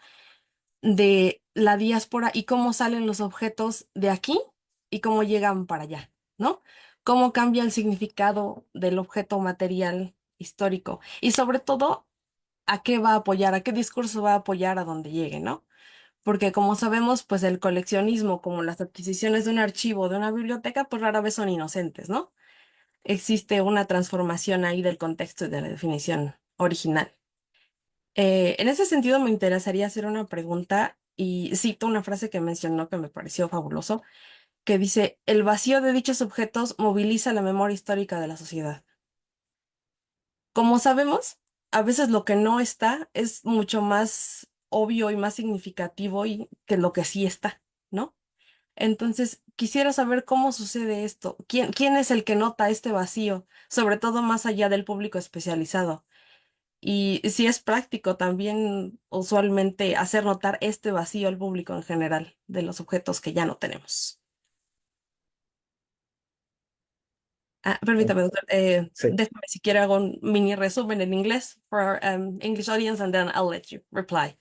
de la diáspora y cómo salen los objetos de aquí y cómo llegan para allá, ¿no? Cómo cambia el significado del objeto material histórico y sobre todo a qué va a apoyar, a qué discurso va a apoyar a donde llegue, ¿no? Porque como sabemos, pues el coleccionismo, como las adquisiciones de un archivo, de una biblioteca, pues rara vez son inocentes, ¿no? Existe una transformación ahí del contexto y de la definición original. En ese sentido, me interesaría hacer una pregunta y cito una frase que mencionó que me pareció fabuloso, que dice, el vacío de dichos objetos moviliza la memoria histórica de la sociedad. Como sabemos, a veces lo que no está es mucho más obvio y más significativo que lo que sí está, ¿no? Entonces, quisiera saber cómo sucede esto. ¿Quién es el que nota este vacío, sobre todo más allá del público especializado? Y si es práctico también usualmente hacer notar este vacío al público en general de los objetos que ya no tenemos. Permítame, doctor, Sí. déjame si quiere hago un mini resumen en inglés for our English audience and then I'll let you reply.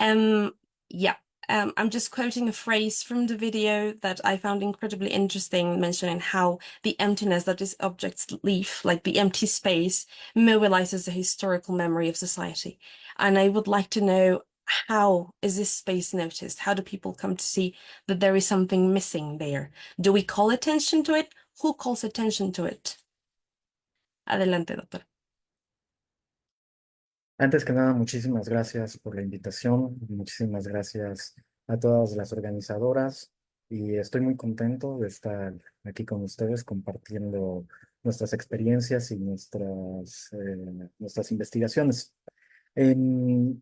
Um, yeah, I'm just quoting a phrase from the video that I found incredibly interesting, mentioning how the emptiness that these objects leave, like the empty space, mobilizes the historical memory of society. And I would like to know, how is this space noticed? How do people come to see that there is something missing there? Do we call attention to it? Who calls attention to it? Adelante, doctor. Antes que nada, muchísimas gracias por la invitación, muchísimas gracias a todas las organizadoras y estoy muy contento de estar aquí con ustedes compartiendo nuestras experiencias y nuestras investigaciones. Em,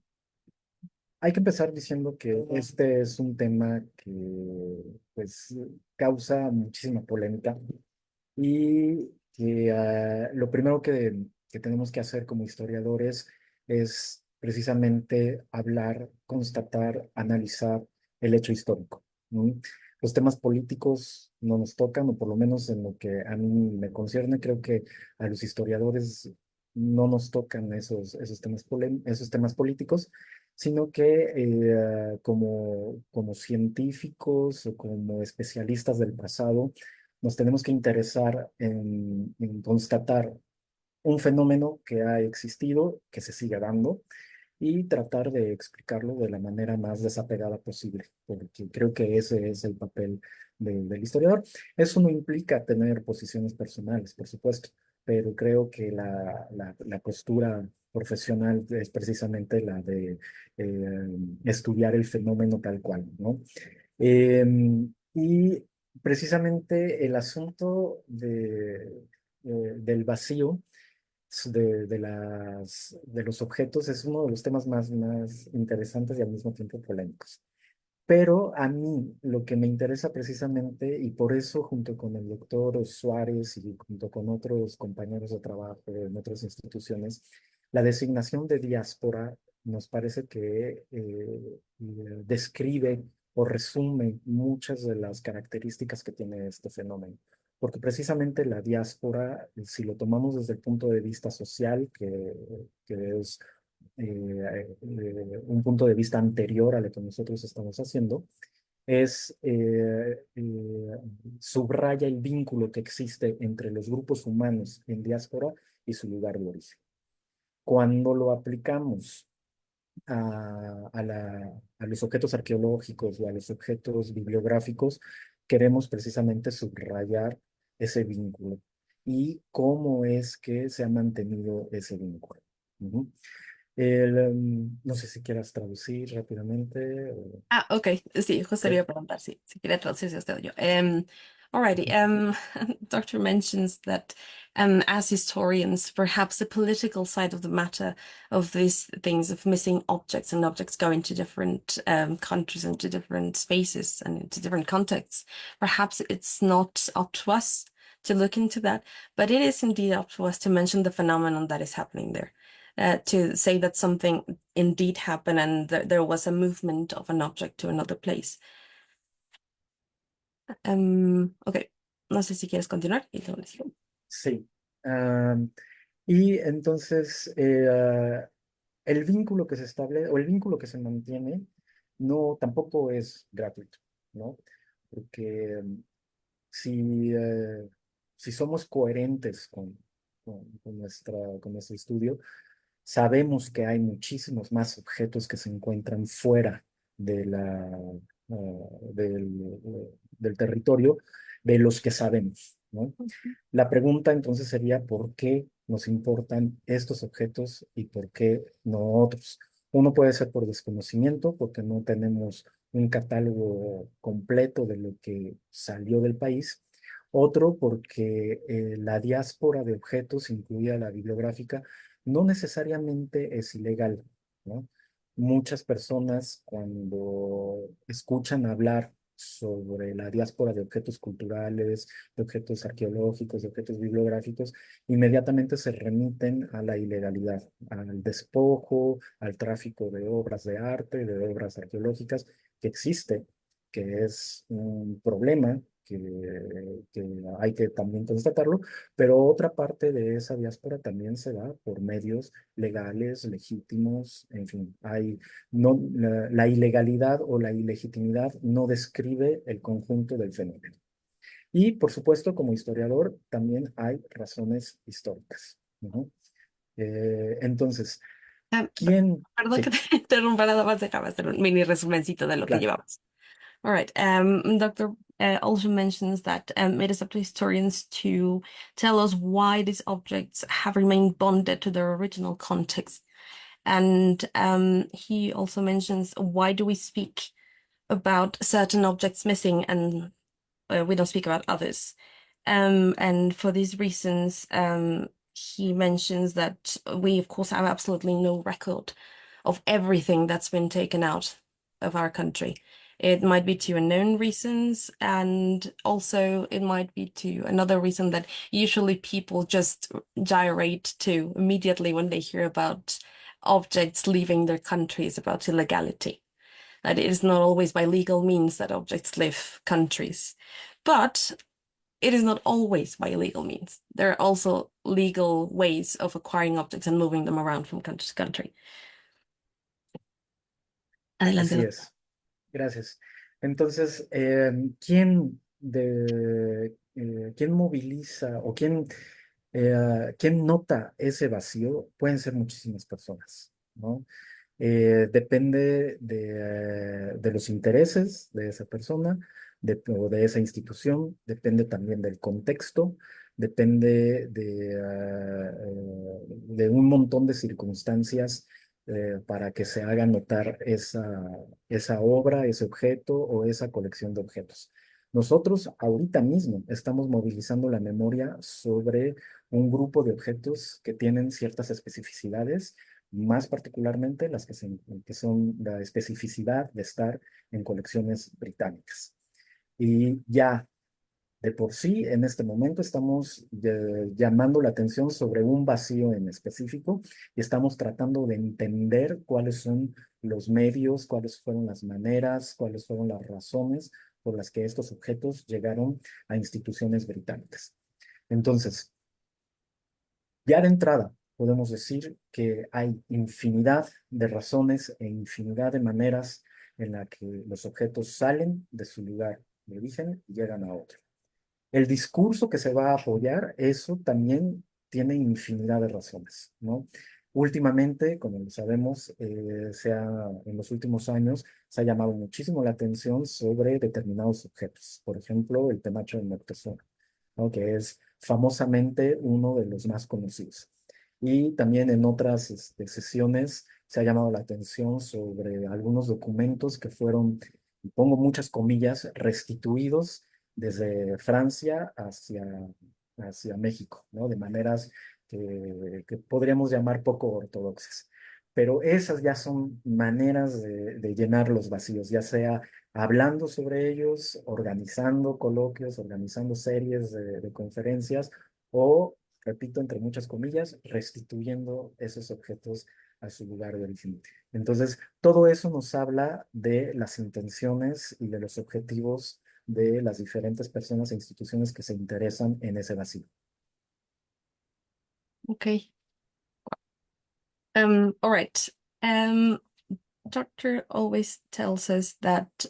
Hay que empezar diciendo que este es un tema que pues causa muchísima polémica. Y que lo primero que tenemos que hacer como historiadores es precisamente hablar, constatar, analizar el hecho histórico, ¿no? Los temas políticos no nos tocan, o por lo menos en lo que a mí me concierne, creo que a los historiadores no nos tocan esos temas políticos, sino que como científicos o como especialistas del pasado, nos tenemos que interesar en constatar un fenómeno que ha existido, que se sigue dando, y tratar de explicarlo de la manera más desapegada posible, porque creo que ese es el papel del historiador. Eso no implica tener posiciones personales, por supuesto, pero creo que la postura profesional es precisamente la de estudiar el fenómeno tal cual, ¿no? Y precisamente el asunto del vacío de los objetos es uno de los temas más interesantes y al mismo tiempo polémicos. Pero a mí lo que me interesa precisamente, y por eso junto con el doctor Suárez y junto con otros compañeros de trabajo en otras instituciones, la designación de diáspora nos parece que describe o resume muchas de las características que tiene este fenómeno. Porque precisamente la diáspora, si lo tomamos desde el punto de vista social, que es un punto de vista anterior a lo que nosotros estamos haciendo, subraya el vínculo que existe entre los grupos humanos en diáspora y su lugar de origen. Cuando lo aplicamos a los objetos arqueológicos o a los objetos bibliográficos, queremos precisamente subrayar ese vínculo y cómo es que se ha mantenido ese vínculo. Ujú. No sé si quieras traducir rápidamente. Ah, ok, sí, justo le Sí. iba a preguntar si quiere traducirse usted o yo. Alrighty, Doctor mentions that as historians, perhaps the political side of the matter of these things of missing objects and objects going to different countries and to different spaces and into different contexts, perhaps it's not up to us to look into that, but it is indeed up to us to mention the phenomenon that is happening there. To say that something indeed happened and there was a movement of an object to another place. Ok, no sé si quieres continuar y luego le sigo. Sí. Y entonces el vínculo que se establece o el vínculo que se mantiene no tampoco es gratuito, ¿no? Porque si, si somos coherentes con nuestro estudio, sabemos que hay muchísimos más objetos que se encuentran fuera de del territorio de los que sabemos, ¿no? La pregunta entonces sería, ¿por qué nos importan estos objetos y por qué no otros? Uno puede ser por desconocimiento, porque no tenemos un catálogo completo de lo que salió del país. Otro, porque la diáspora de objetos, incluida la bibliográfica, no necesariamente es ilegal, ¿no? Muchas personas cuando escuchan hablar sobre la diáspora de objetos culturales, de objetos arqueológicos, de objetos bibliográficos, inmediatamente se remiten a la ilegalidad, al despojo, al tráfico de obras de arte, de obras arqueológicas, que existe, que es un problema que hay que también constatarlo, pero otra parte de esa diáspora también se da por medios legales, legítimos, en fin, no, la ilegalidad o la ilegitimidad no describe el conjunto del fenómeno. Y por supuesto, como historiador, también hay razones históricas, ¿no? Entonces, Um, ¿quién? Perdón que Sí, te interrumpa, nada más déjame hacer un mini resumencito de lo que claro. llevamos. All right. Dr. Also mentions that it is up to historians to tell us why these objects have remained bonded to their original context. And he also mentions, why do we speak about certain objects missing and we don't speak about others? And for these reasons, he mentions that we, of course, have absolutely no record of everything that's been taken out of our country. It might be to unknown reasons, and also it might be to another reason that usually people just gyrate to immediately when they hear about objects leaving their countries, about illegality. That it is not always by legal means that objects leave countries. But it is not always by legal means. There are also legal ways of acquiring objects and moving them around from country to country. Adelante, Así doctor. es. Gracias. Entonces, ¿quién moviliza o quién nota ese vacío? Pueden ser muchísimas personas, ¿no? Depende de los intereses de esa persona o de esa institución, depende también del contexto, depende de un montón de circunstancias para que se haga notar esa obra, ese objeto o esa colección de objetos. Nosotros ahorita mismo estamos movilizando la memoria sobre un grupo de objetos que tienen ciertas especificidades, más particularmente que son la especificidad de estar en colecciones británicas. Y ya de por sí, en este momento estamos llamando la atención sobre un vacío en específico y estamos tratando de entender cuáles son los medios, cuáles fueron las maneras, cuáles fueron las razones por las que estos objetos llegaron a instituciones británicas. Entonces, ya de entrada, podemos decir que hay infinidad de razones e infinidad de maneras en la que los objetos salen de su lugar de origen y llegan a otro. El discurso que se va a apoyar, eso también tiene infinidad de razones, ¿no? Últimamente, como lo sabemos, en los últimos años se ha llamado muchísimo la atención sobre determinados objetos. Por ejemplo, el penacho de Moctezuma, ¿no? Que es famosamente uno de los más conocidos. y también en otras sesiones se ha llamado la atención sobre algunos documentos que fueron, y pongo muchas comillas, restituidos desde Francia hacia México, ¿no? De maneras que podríamos llamar poco ortodoxas. Pero esas ya son maneras de llenar los vacíos, ya sea hablando sobre ellos, organizando coloquios, organizando series de conferencias o, repito, entre muchas comillas, restituyendo esos objetos a su lugar de origen. Entonces, todo eso nos habla de las intenciones y de los objetivos de las diferentes personas e instituciones que se interesan en ese vacío. Okay. All right. Doctor always tells us that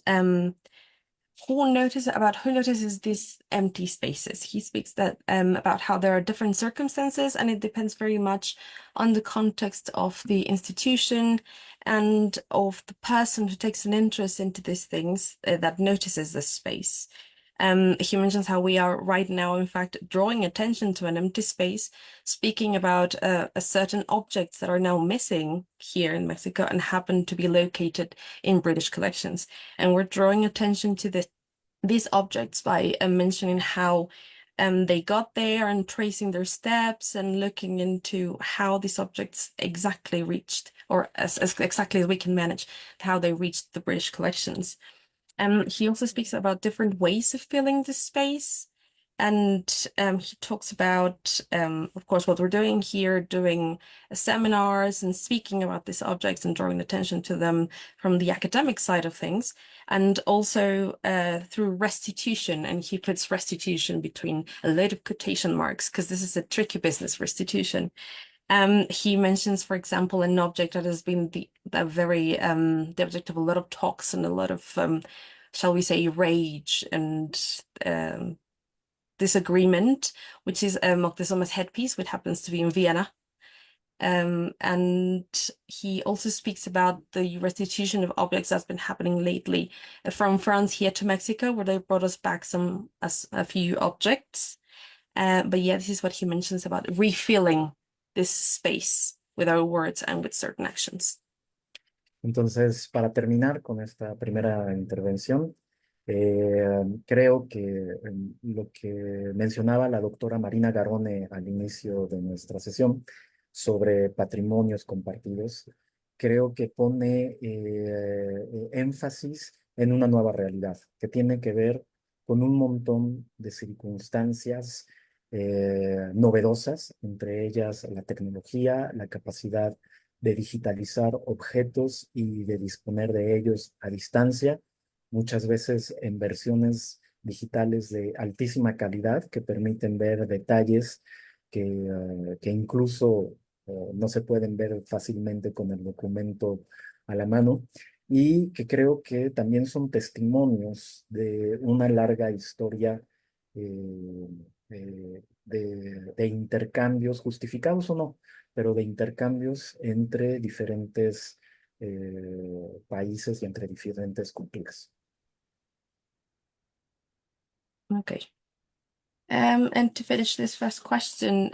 who notices these empty spaces. He speaks that about how there are different circumstances, and it depends very much on the context of the institution and of the person who takes an interest into these things that notices this space. He mentions how we are right now, in fact, drawing attention to an empty space, speaking about a certain objects that are now missing here in Mexico and happen to be located in British collections. And we're drawing attention to these objects by mentioning how they got there and tracing their steps and looking into how these objects exactly reached, or as exactly as we can manage, how they reached the British collections. He also speaks about different ways of filling the space. And he talks about, of course, what we're doing here, doing seminars and speaking about these objects and drawing attention to them from the academic side of things, and also through restitution. And he puts restitution between a load of quotation marks, because this is a tricky business, restitution. He mentions, for example, an object that has been the object of a lot of talks and a lot of, shall we say, rage and disagreement, which is Moctezuma's headpiece, which happens to be in Vienna. And he also speaks about the restitution of objects that's been happening lately from France here to Mexico, where they brought us back a few objects. But yeah, this is what he mentions about refilling this space with our words and with certain actions. Entonces, para terminar con esta primera intervención, creo que lo que mencionaba la doctora Marina Garone al inicio de nuestra sesión sobre patrimonios compartidos, creo que pone énfasis en una nueva realidad que tiene que ver con un montón de circunstancias novedosas, entre ellas la tecnología, la capacidad de digitalizar objetos y de disponer de ellos a distancia, muchas veces en versiones digitales de altísima calidad que permiten ver detalles que incluso no se pueden ver fácilmente con el documento a la mano, y que creo que también son testimonios de una larga historia de intercambios, justificados o no, pero de intercambios entre diferentes países y entre diferentes culturas. Okay. And to finish this first question,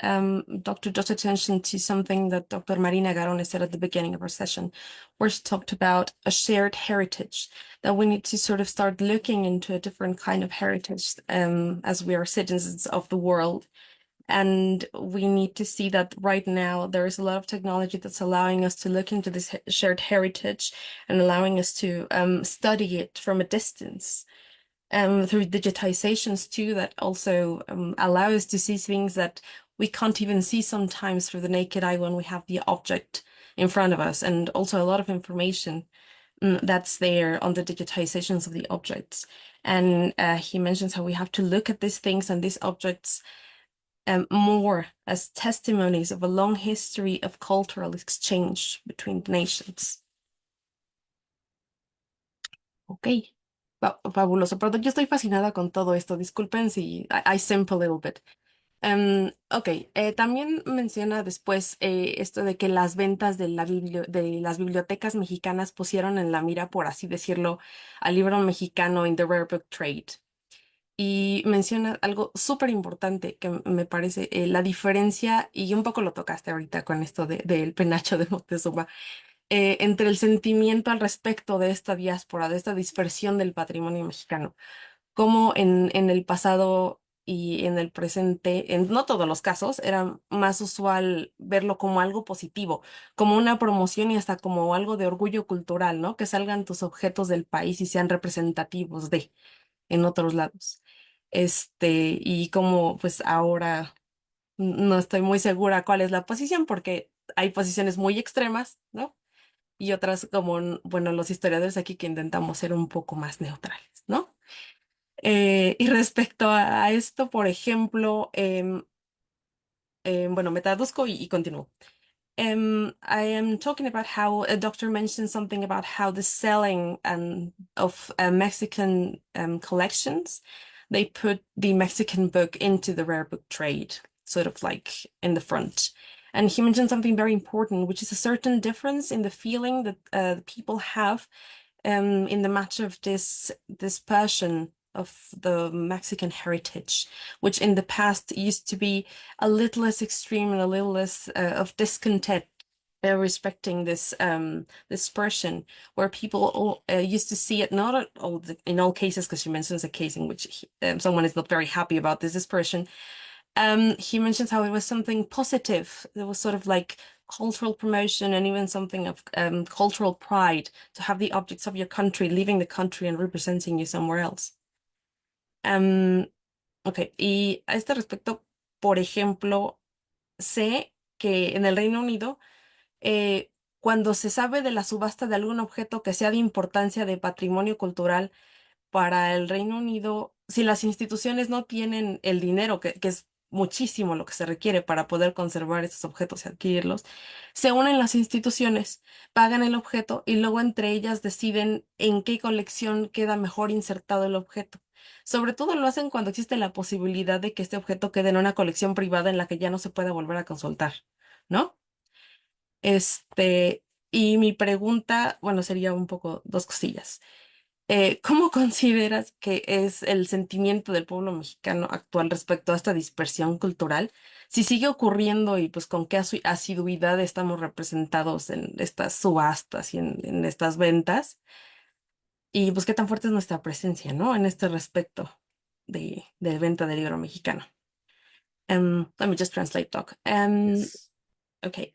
Dr. draws attention to something that Dr. Marina Garone said at the beginning of our session, where she talked about a shared heritage, that we need to sort of start looking into a different kind of heritage as we are citizens of the world. And we need to see that right now there is a lot of technology that's allowing us to look into this shared heritage and allowing us to study it from a distance. Through digitizations too, that also allow us to see things that we can't even see sometimes through the naked eye when we have the object in front of us, and also a lot of information that's there on the digitizations of the objects. And he mentions how we have to look at these things and these objects more as testimonies of a long history of cultural exchange between nations. Okay. Fabuloso, pero yo estoy fascinada con todo esto. Disculpen si I simp a little bit. Ok, también menciona después esto de que las ventas de las bibliotecas mexicanas pusieron en la mira, por así decirlo, al libro mexicano in the rare book trade. y menciona algo súper importante que me parece la diferencia, y un poco lo tocaste ahorita con esto del penacho de Moctezuma, entre el sentimiento al respecto de esta diáspora, de esta dispersión del patrimonio mexicano, como en el pasado y en el presente, en no todos los casos, era más usual verlo como algo positivo, como una promoción y hasta como algo de orgullo cultural, ¿no? Que salgan tus objetos del país y sean representativos de en otros lados. Y como pues ahora no estoy muy segura cuál es la posición porque hay posiciones muy extremas, ¿no? Y otras como, bueno, los historiadores aquí que intentamos ser un poco más neutrales, ¿no? Y respecto a esto, por ejemplo, bueno, me traduzco y continúo. I am talking about how a doctor mentioned something about how the selling of Mexican collections, they put the Mexican book into the rare book trade, sort of like in the front. And he mentioned something very important, which is a certain difference in the feeling that people have in the matter of this dispersion of the Mexican heritage, which in the past used to be a little less extreme and a little less of discontent respecting this dispersion, where people used to see it not at all in all cases, because she mentions a case in which someone is not very happy about this dispersion. He mentions how it was something positive. There was sort of like cultural promotion and even something of cultural pride to have the objects of your country leaving the country and representing you somewhere else. Ok, y a este respecto, por ejemplo, sé que en el Reino Unido, cuando se sabe de la subasta de algún objeto que sea de importancia de patrimonio cultural para el Reino Unido, si las instituciones no tienen el dinero, que es muchísimo lo que se requiere para poder conservar estos objetos y adquirirlos, se unen las instituciones, pagan el objeto y luego entre ellas deciden en qué colección queda mejor insertado el objeto. Sobre todo lo hacen cuando existe la posibilidad de que este objeto quede en una colección privada en la que ya no se pueda volver a consultar, ¿no? Y mi pregunta, bueno, sería un poco dos cosillas. ¿Cómo consideras que es el sentimiento del pueblo mexicano actual respecto a esta dispersión cultural? Si sigue ocurriendo y pues con qué asiduidad estamos representados en estas subastas y en estas ventas, y pues qué tan fuerte es nuestra presencia, ¿no? En este respecto de venta del libro mexicano. Let me just translate, Doc. Yes. Okay.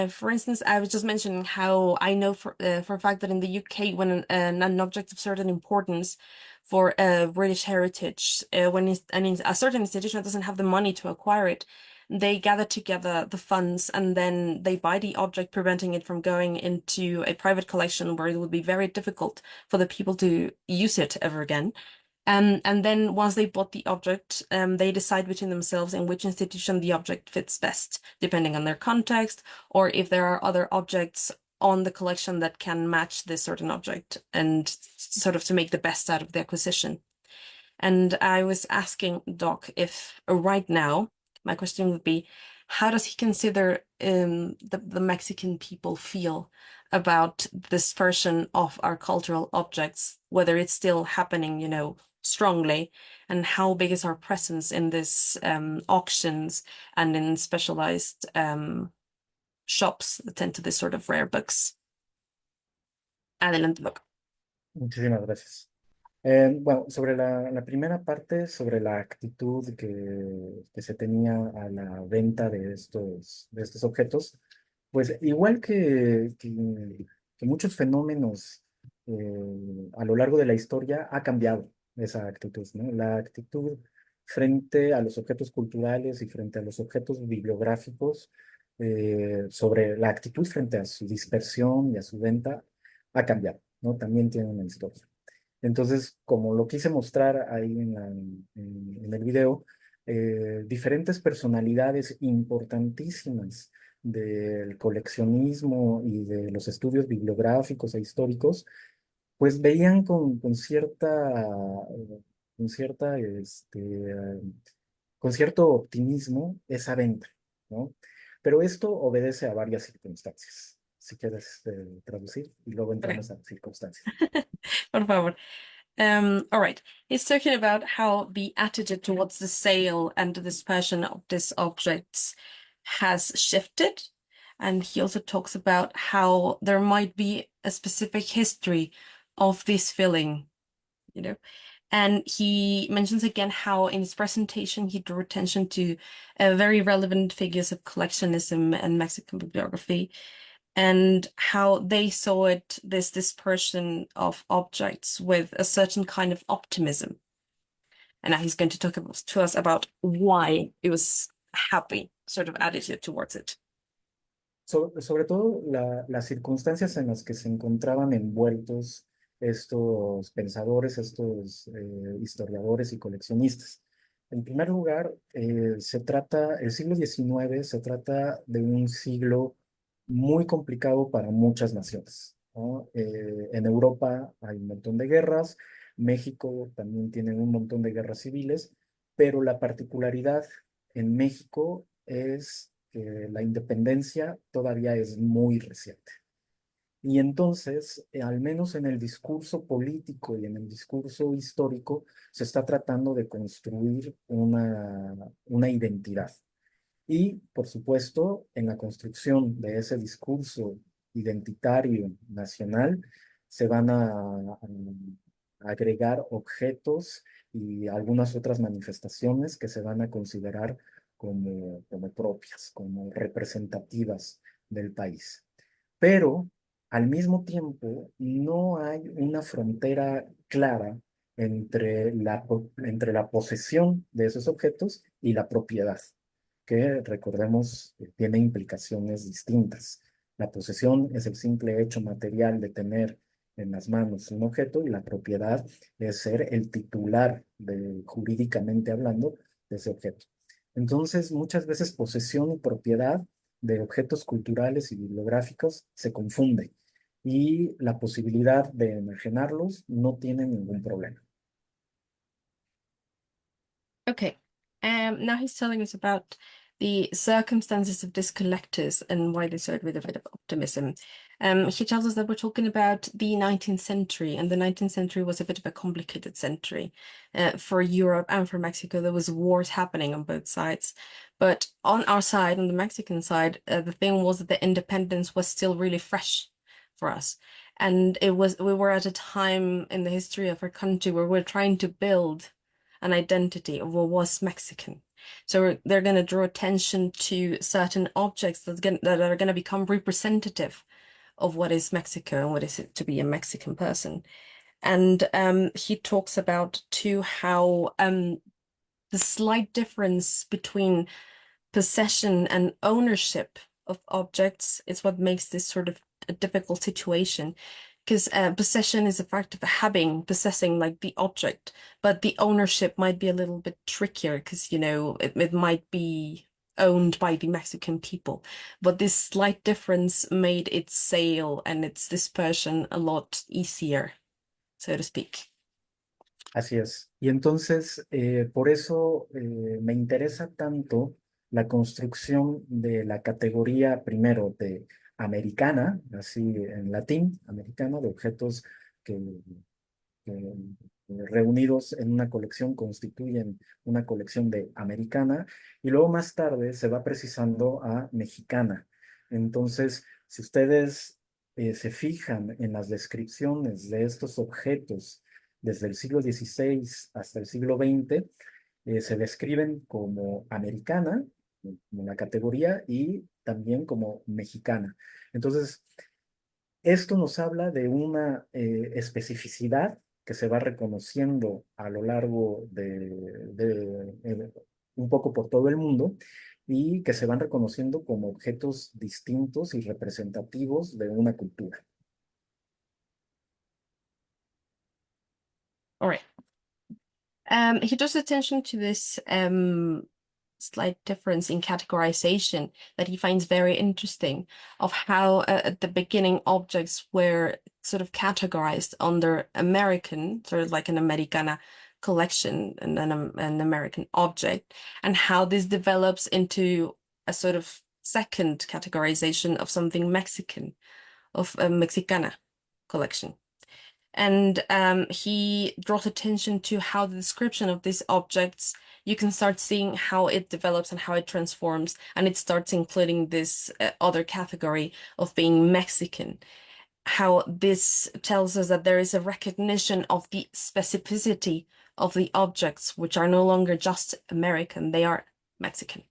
For instance, I was just mentioning how I know for a fact that in the UK, when an object of certain importance for British heritage, when a certain institution doesn't have the money to acquire it, they gather together the funds and then they buy the object, preventing it from going into a private collection where it would be very difficult for the people to use it ever again. And then once they bought the object, they decide between themselves in which institution the object fits best, depending on their context, or if there are other objects on the collection that can match this certain object, and sort of to make the best out of the acquisition. And I was asking Doc if right now, my question would be, how does he consider the Mexican people feel about dispersion of our cultural objects, whether it's still happening, strongly, and how big is our presence in this auctions and in specialized shops that tend to this sort of rare books? Adelante, Doc. Muchísimas gracias. Bueno, sobre la primera parte, sobre la actitud que se tenía a la venta de estos objetos, pues igual que muchos fenómenos a lo largo de la historia, ha cambiado esa actitud, ¿no? La actitud frente a los objetos culturales y frente a los objetos bibliográficos, sobre la actitud frente a su dispersión y a su venta, ha cambiado, ¿no? También tiene una historia. Entonces, como lo quise mostrar ahí en el video, diferentes personalidades importantísimas del coleccionismo y de los estudios bibliográficos e históricos, pues veían con cierto optimismo esa venta, ¿no? Pero esto obedece a varias circunstancias. Si quieres traducir y luego entramos a circunstancias. Por favor. All right. He's talking about how the attitude towards the sale and the dispersion of these objects has shifted. And he also talks about how there might be a specific history of this feeling, you know. And he mentions again how in his presentation he drew attention to very relevant figures of collectionism and Mexican bibliography, and how they saw it, this dispersion of objects, with a certain kind of optimism. And now he's going to talk to us about why it was happy sort of attitude towards it. Sobre todo las circunstancias en las que se encontraban envueltos estos pensadores, estos historiadores y coleccionistas. En primer lugar, el siglo XIX se trata de un siglo muy complicado para muchas naciones, ¿no? En Europa hay un montón de guerras, México también tiene un montón de guerras civiles, pero la particularidad en México es que la independencia todavía es muy reciente. Y entonces, al menos en el discurso político y en el discurso histórico, se está tratando de construir una identidad. Y, por supuesto, en la construcción de ese discurso identitario nacional, se van a agregar objetos y algunas otras manifestaciones que se van a considerar como propias, como representativas del país. Pero, al mismo tiempo, no hay una frontera clara entre la posesión de esos objetos y la propiedad, que recordemos tiene implicaciones distintas. La posesión es el simple hecho material de tener en las manos un objeto y la propiedad es ser el titular jurídicamente hablando de ese objeto. Entonces, muchas veces posesión y propiedad de objetos culturales y bibliográficos se confunde y la posibilidad de enajenarlos no tiene ningún problema. Okay. Now he's telling us about the circumstances of these collectors and why they saw it with a bit of optimism. He tells us that we're talking about the 19th century, and the 19th century was a bit of a complicated century for Europe and for Mexico. There was wars happening on both sides. But on our side, on the Mexican side, the thing was that the independence was still really fresh for us. And we were at a time in the history of our country where we're trying to build an identity of what was Mexican. So they're going to draw attention to certain objects that are going to become representative of what is Mexico and what is it to be a Mexican person. And he talks about too how the slight difference between possession and ownership of objects is what makes this sort of a difficult situation. Because possession is a fact of possessing like the object, but the ownership might be a little bit trickier because, you know, it might be owned by the Mexican people. But this slight difference made its sale and its dispersion a lot easier, so to speak. Así es. Y entonces, por eso me interesa tanto la construcción de la categoría primero de americana, así en latín, americana, de objetos que reunidos en una colección constituyen una colección de americana, y luego más tarde se va precisando a mexicana. Entonces, si ustedes se fijan en las descripciones de estos objetos desde el siglo XVI hasta el siglo XX, se describen como americana, como una categoría, y también como mexicana. Entonces, esto nos habla de una especificidad que se va reconociendo a lo largo un poco por todo el mundo y que se van reconociendo como objetos distintos y representativos de una cultura. All right. He draws attention to this slight difference in categorization that he finds very interesting, of how at the beginning objects were sort of categorized under American, sort of like an Americana collection and an American object, and how this develops into a sort of second categorization of something Mexican, of a Mexicana collection. And he draws attention to how the description of these objects, you can start seeing how it develops and how it transforms, and it starts including this other category of being Mexican. How this tells us that there is a recognition of the specificity of the objects, which are no longer just American, they are Mexican.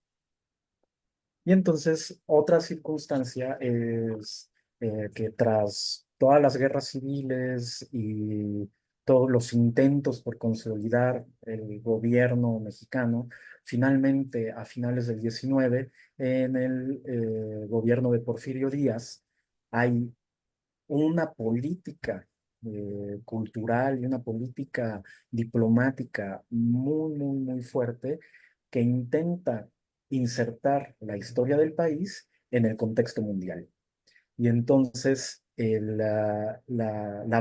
Y entonces otra circunstancia es que tras todas las guerras civiles y todos los intentos por consolidar el gobierno mexicano, finalmente a finales del 19, en el gobierno de Porfirio Díaz, hay una política cultural y una política diplomática muy fuerte que intenta insertar la historia del país en el contexto mundial. Y entonces la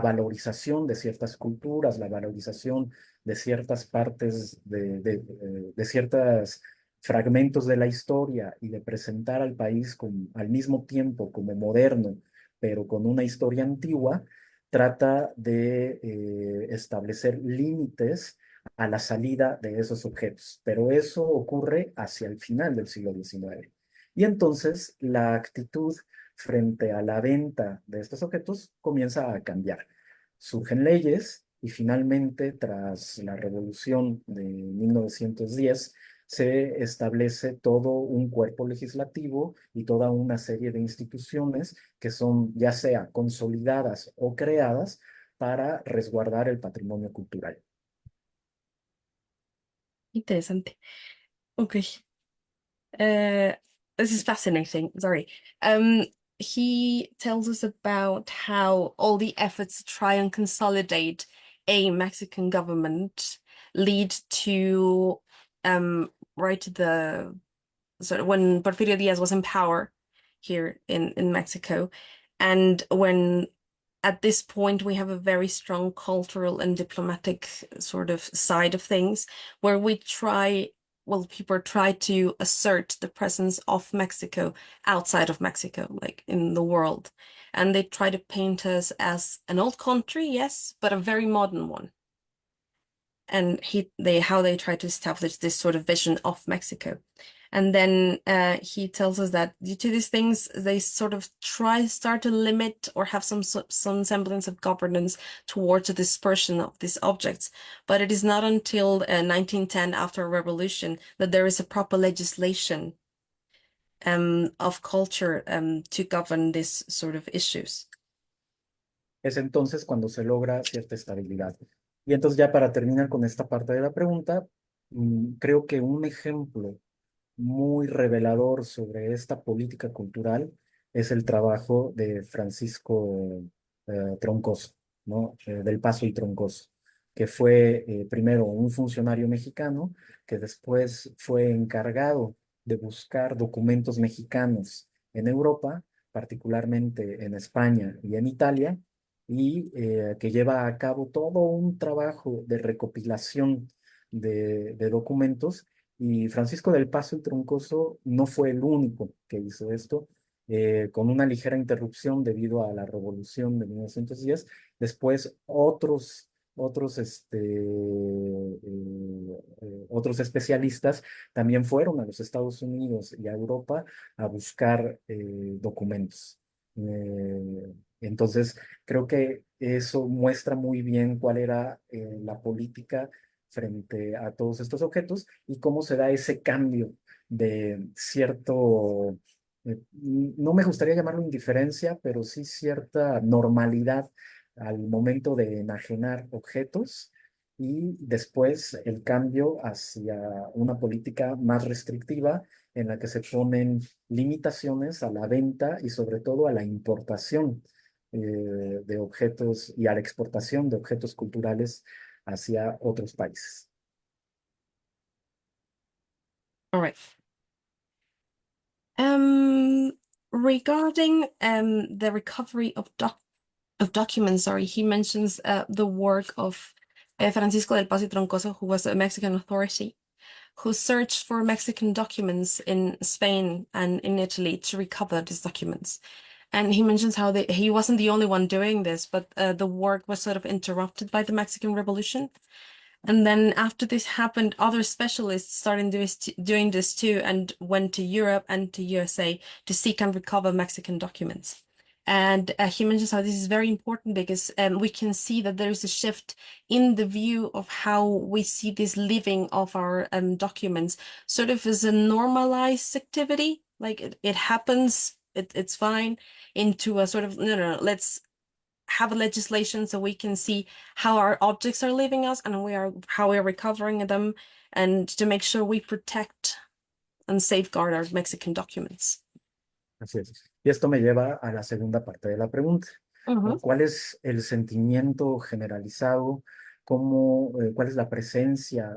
valorización de ciertas culturas, la valorización de ciertas partes, de ciertos fragmentos de la historia y de presentar al país al mismo tiempo como moderno, pero con una historia antigua, trata de establecer límites a la salida de esos objetos. Pero eso ocurre hacia el final del siglo XIX. Y entonces la actitud frente a la venta de estos objetos comienza a cambiar. Surgen leyes y finalmente, tras la Revolución de 1910, se establece todo un cuerpo legislativo y toda una serie de instituciones que son ya sea consolidadas o creadas para resguardar el patrimonio cultural. Interesante. Okay. This is fascinating. Sorry. He tells us about how all the efforts to try and consolidate a Mexican government lead to right the sort of when Porfirio Diaz was in power here in Mexico, and when at this point we have a very strong cultural and diplomatic sort of side of things where people try to assert the presence of Mexico outside of Mexico, like in the world. And they try to paint us as an old country, yes, but a very modern one. And how they try to establish this sort of vision of Mexico. And then he tells us that due to these things, they sort of start to limit or have some semblance of governance towards the dispersion of these objects. But it is not until 1910, after a revolution, that there is a proper legislation of culture to govern these sort of issues. Es entonces cuando se logra cierta estabilidad. Y entonces ya para terminar con esta parte de la pregunta, creo que un ejemplo muy revelador sobre esta política cultural es el trabajo de Francisco Troncoso, ¿no? Del Paso y Troncoso, que fue primero un funcionario mexicano que después fue encargado de buscar documentos mexicanos en Europa, particularmente en España y en Italia, y que lleva a cabo todo un trabajo de recopilación de documentos. Y Francisco del Paso y Troncoso no fue el único que hizo esto, con una ligera interrupción debido a la Revolución de 1910. Después otros especialistas también fueron a los Estados Unidos y a Europa a buscar documentos. Entonces, creo que eso muestra muy bien cuál era la política frente a todos estos objetos y cómo se da ese cambio de cierto, no me gustaría llamarlo indiferencia, pero sí cierta normalidad al momento de enajenar objetos y después el cambio hacia una política más restrictiva en la que se ponen limitaciones a la venta y sobre todo a la importación de objetos y a la exportación de objetos culturales hacia otros países. All right. Regarding the recovery of documents, he mentions the work of Francisco del Paso y Troncoso, who was a Mexican authority, who searched for Mexican documents in Spain and in Italy to recover these documents. And he mentions how he wasn't the only one doing this, but the work was sort of interrupted by the Mexican Revolution. And then after this happened, other specialists started doing this too, and went to Europe and to USA to seek and recover Mexican documents. And he mentions how this is very important because we can see that there is a shift in the view of how we see this living of our documents, sort of as a normalized activity. Like it happens, it's fine, into a sort of, no, let's have a legislation so we can see how our objects are leaving us and how we are recovering them, and to make sure we protect and safeguard our Mexican documents. Así es. Y esto me lleva a la segunda parte de la pregunta, ¿no? ¿Cuál es el sentimiento generalizado? ¿Cuál es la presencia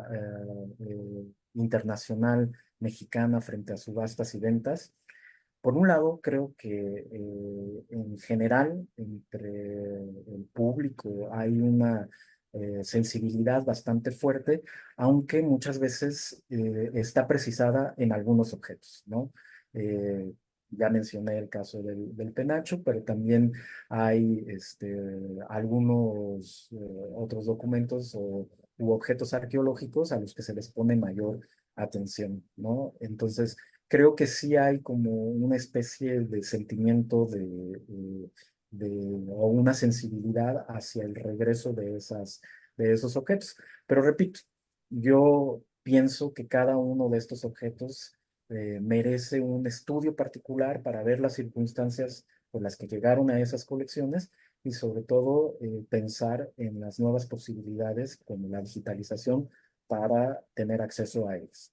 internacional mexicana frente a subastas y ventas? Por un lado, creo que en general, entre el público hay una sensibilidad bastante fuerte, aunque muchas veces está precisada en algunos objetos, ¿no? Eh, ya mencioné el caso del penacho, pero también hay algunos otros documentos u objetos arqueológicos a los que se les pone mayor atención, ¿no? Entonces, creo que sí hay como una especie de sentimiento o una sensibilidad hacia el regreso de esos objetos. Pero repito, yo pienso que cada uno de estos objetos merece un estudio particular para ver las circunstancias por las que llegaron a esas colecciones y sobre todo pensar en las nuevas posibilidades como la digitalización para tener acceso a ellas.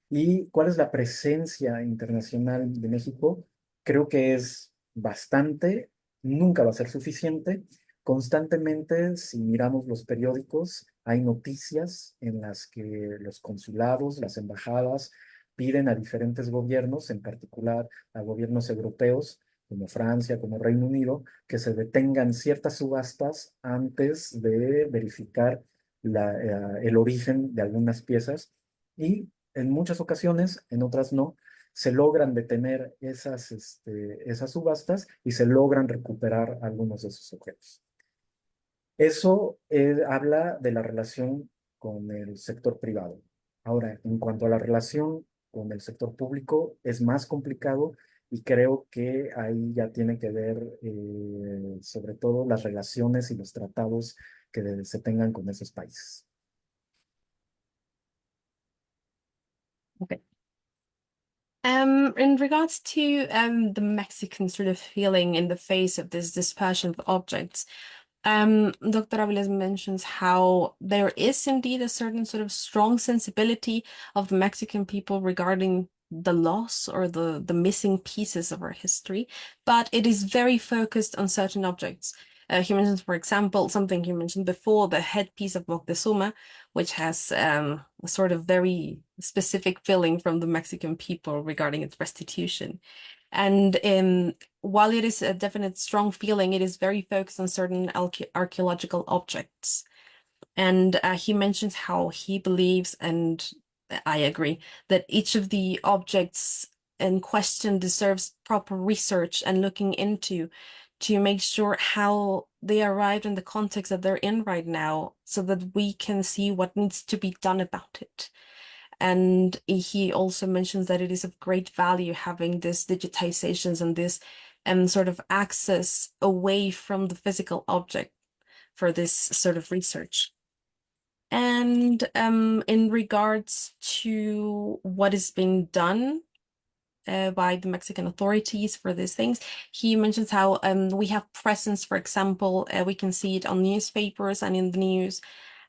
¿Y cuál es la presencia internacional de México? Creo que es bastante, nunca va a ser suficiente. Constantemente, si miramos los periódicos, hay noticias en las que los consulados, las embajadas, piden a diferentes gobiernos, en particular a gobiernos europeos, como Francia, como Reino Unido, que se detengan ciertas subastas antes de verificar el origen de algunas piezas. Y en muchas ocasiones, en otras no, se logran detener esas subastas y se logran recuperar algunos de esos objetos. Eso habla de la relación con el sector privado. Ahora, en cuanto a la relación con el sector público, es más complicado y creo que ahí ya tiene que ver sobre todo las relaciones y los tratados que se tengan con esos países. Okay. In regards to the Mexican sort of feeling in the face of this dispersion of objects, Dr. Aviles mentions how there is indeed a certain sort of strong sensibility of the Mexican people regarding the loss or the missing pieces of our history, but it is very focused on certain objects. He mentions, for example, something he mentioned before, the headpiece of Moctezuma, which has a sort of very specific feeling from the Mexican people regarding its restitution. And while it is a definite strong feeling, it is very focused on certain archaeological objects. And he mentions how he believes, and I agree, that each of the objects in question deserves proper research and looking into to make sure how they arrived in the context that they're in right now, so that we can see what needs to be done about it. And he also mentions that it is of great value having this digitizations and this sort of access away from the physical object for this sort of research. And in regards to what is being done by the Mexican authorities for these things, he mentions how we have presence, for example, we can see it on newspapers and in the news,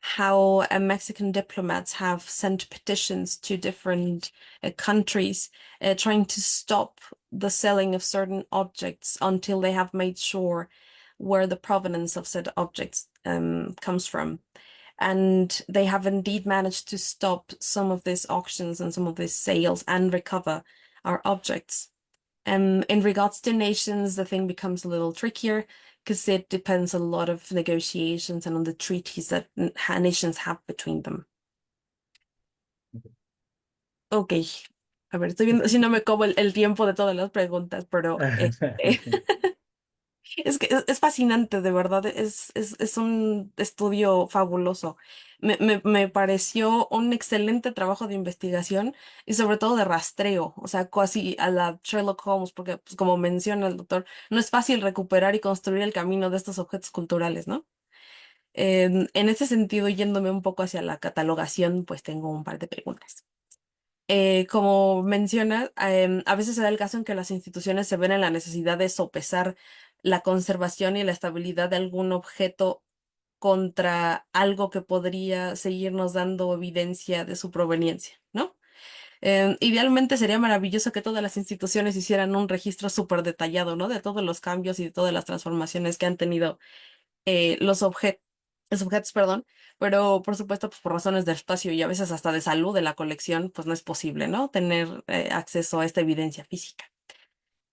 how Mexican diplomats have sent petitions to different countries trying to stop the selling of certain objects until they have made sure where the provenance of said objects comes from. And they have indeed managed to stop some of these auctions and some of these sales and recover our objects. In regards to nations, the thing becomes a little trickier because it depends a lot of negotiations and on the treaties that nations have between them. Ok, a ver, estoy viendo si no me como el tiempo de todas las preguntas, pero Es que es fascinante, de verdad, es un estudio fabuloso. Me pareció un excelente trabajo de investigación y sobre todo de rastreo, o sea, casi a la Sherlock Holmes, porque pues, como menciona el doctor, no es fácil recuperar y construir el camino de estos objetos culturales, ¿no? En ese sentido, yéndome un poco hacia la catalogación, pues tengo un par de preguntas. Como menciona, a veces se da el caso en que las instituciones se ven en la necesidad de sopesar la conservación y la estabilidad de algún objeto contra algo que podría seguirnos dando evidencia de su proveniencia, ¿no? Idealmente sería maravilloso que todas las instituciones hicieran un registro súper detallado, ¿no? De todos los cambios y de todas las transformaciones que han tenido los objetos, perdón, pero por supuesto, pues por razones de espacio y a veces hasta de salud de la colección, pues no es posible, ¿no? Tener acceso a esta evidencia física.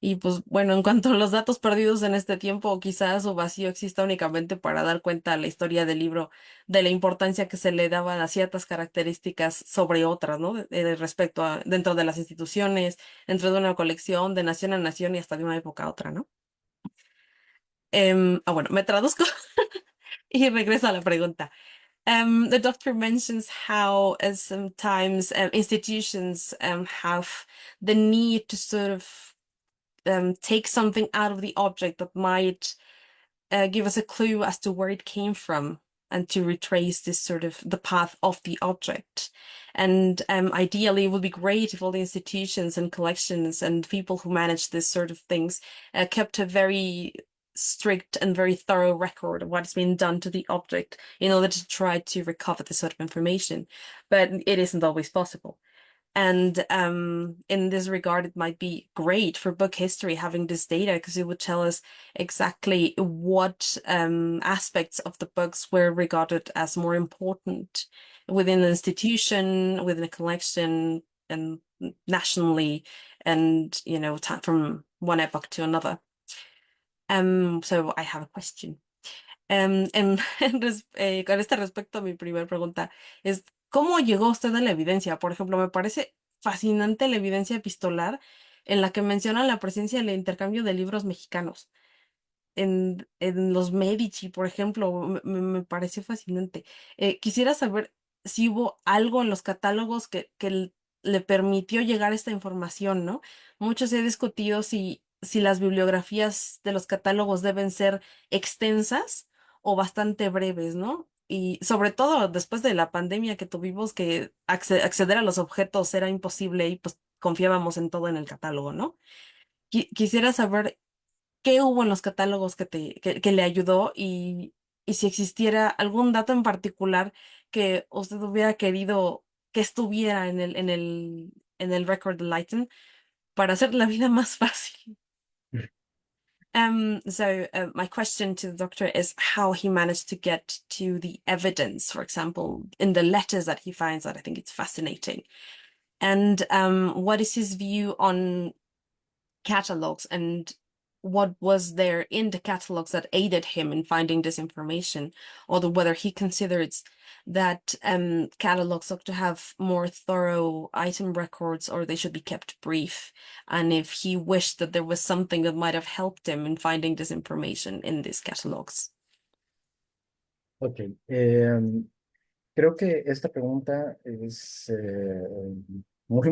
Y pues bueno, en cuanto a los datos perdidos en este tiempo, quizás su vacío exista únicamente para dar cuenta a la historia del libro de la importancia que se le daba a ciertas características sobre otras, ¿no? Respecto a dentro de las instituciones, dentro de una colección, de nación a nación y hasta de una época a otra, ¿no? Bueno, me traduzco y regreso a la pregunta. The doctor mentions how sometimes institutions have the need to sort of take something out of the object that might give us a clue as to where it came from and to retrace this sort of the path of the object. And ideally, it would be great if all the institutions and collections and people who manage this sort of things kept a very strict and very thorough record of what's been done to the object in order to try to recover this sort of information. But it isn't always possible. And in this regard, it might be great for book history having this data because it would tell us exactly what aspects of the books were regarded as more important within an institution, within a collection, and nationally, and you know, from one epoch to another. So I have a question. Con este respecto, mi primera pregunta es, ¿cómo llegó usted a la evidencia? Por ejemplo, me parece fascinante la evidencia epistolar en la que menciona la presencia del intercambio de libros mexicanos en los Medici, por ejemplo, me pareció fascinante. Quisiera saber si hubo algo en los catálogos que le permitió llegar a esta información, ¿no? Mucho se ha discutido si las bibliografías de los catálogos deben ser extensas o bastante breves, ¿no? Y sobre todo después de la pandemia que tuvimos que acceder a los objetos era imposible y pues confiábamos en todo en el catálogo, ¿no? Quisiera saber qué hubo en los catálogos que le ayudó y si existiera algún dato en particular que usted hubiera querido que estuviera en el record de Lighten para hacer la vida más fácil. My question to the doctor is how he managed to get to the evidence, for example, in the letters that he finds, that I think it's fascinating. And what is his view on catalogs and what was there in the catalogs that aided him in finding this information, or whether he considers that catalogs ought to have more thorough item records or they should be kept brief, and if he wished that there was something that might have helped him in finding this information in these catalogs. Ok, creo que esta pregunta es muy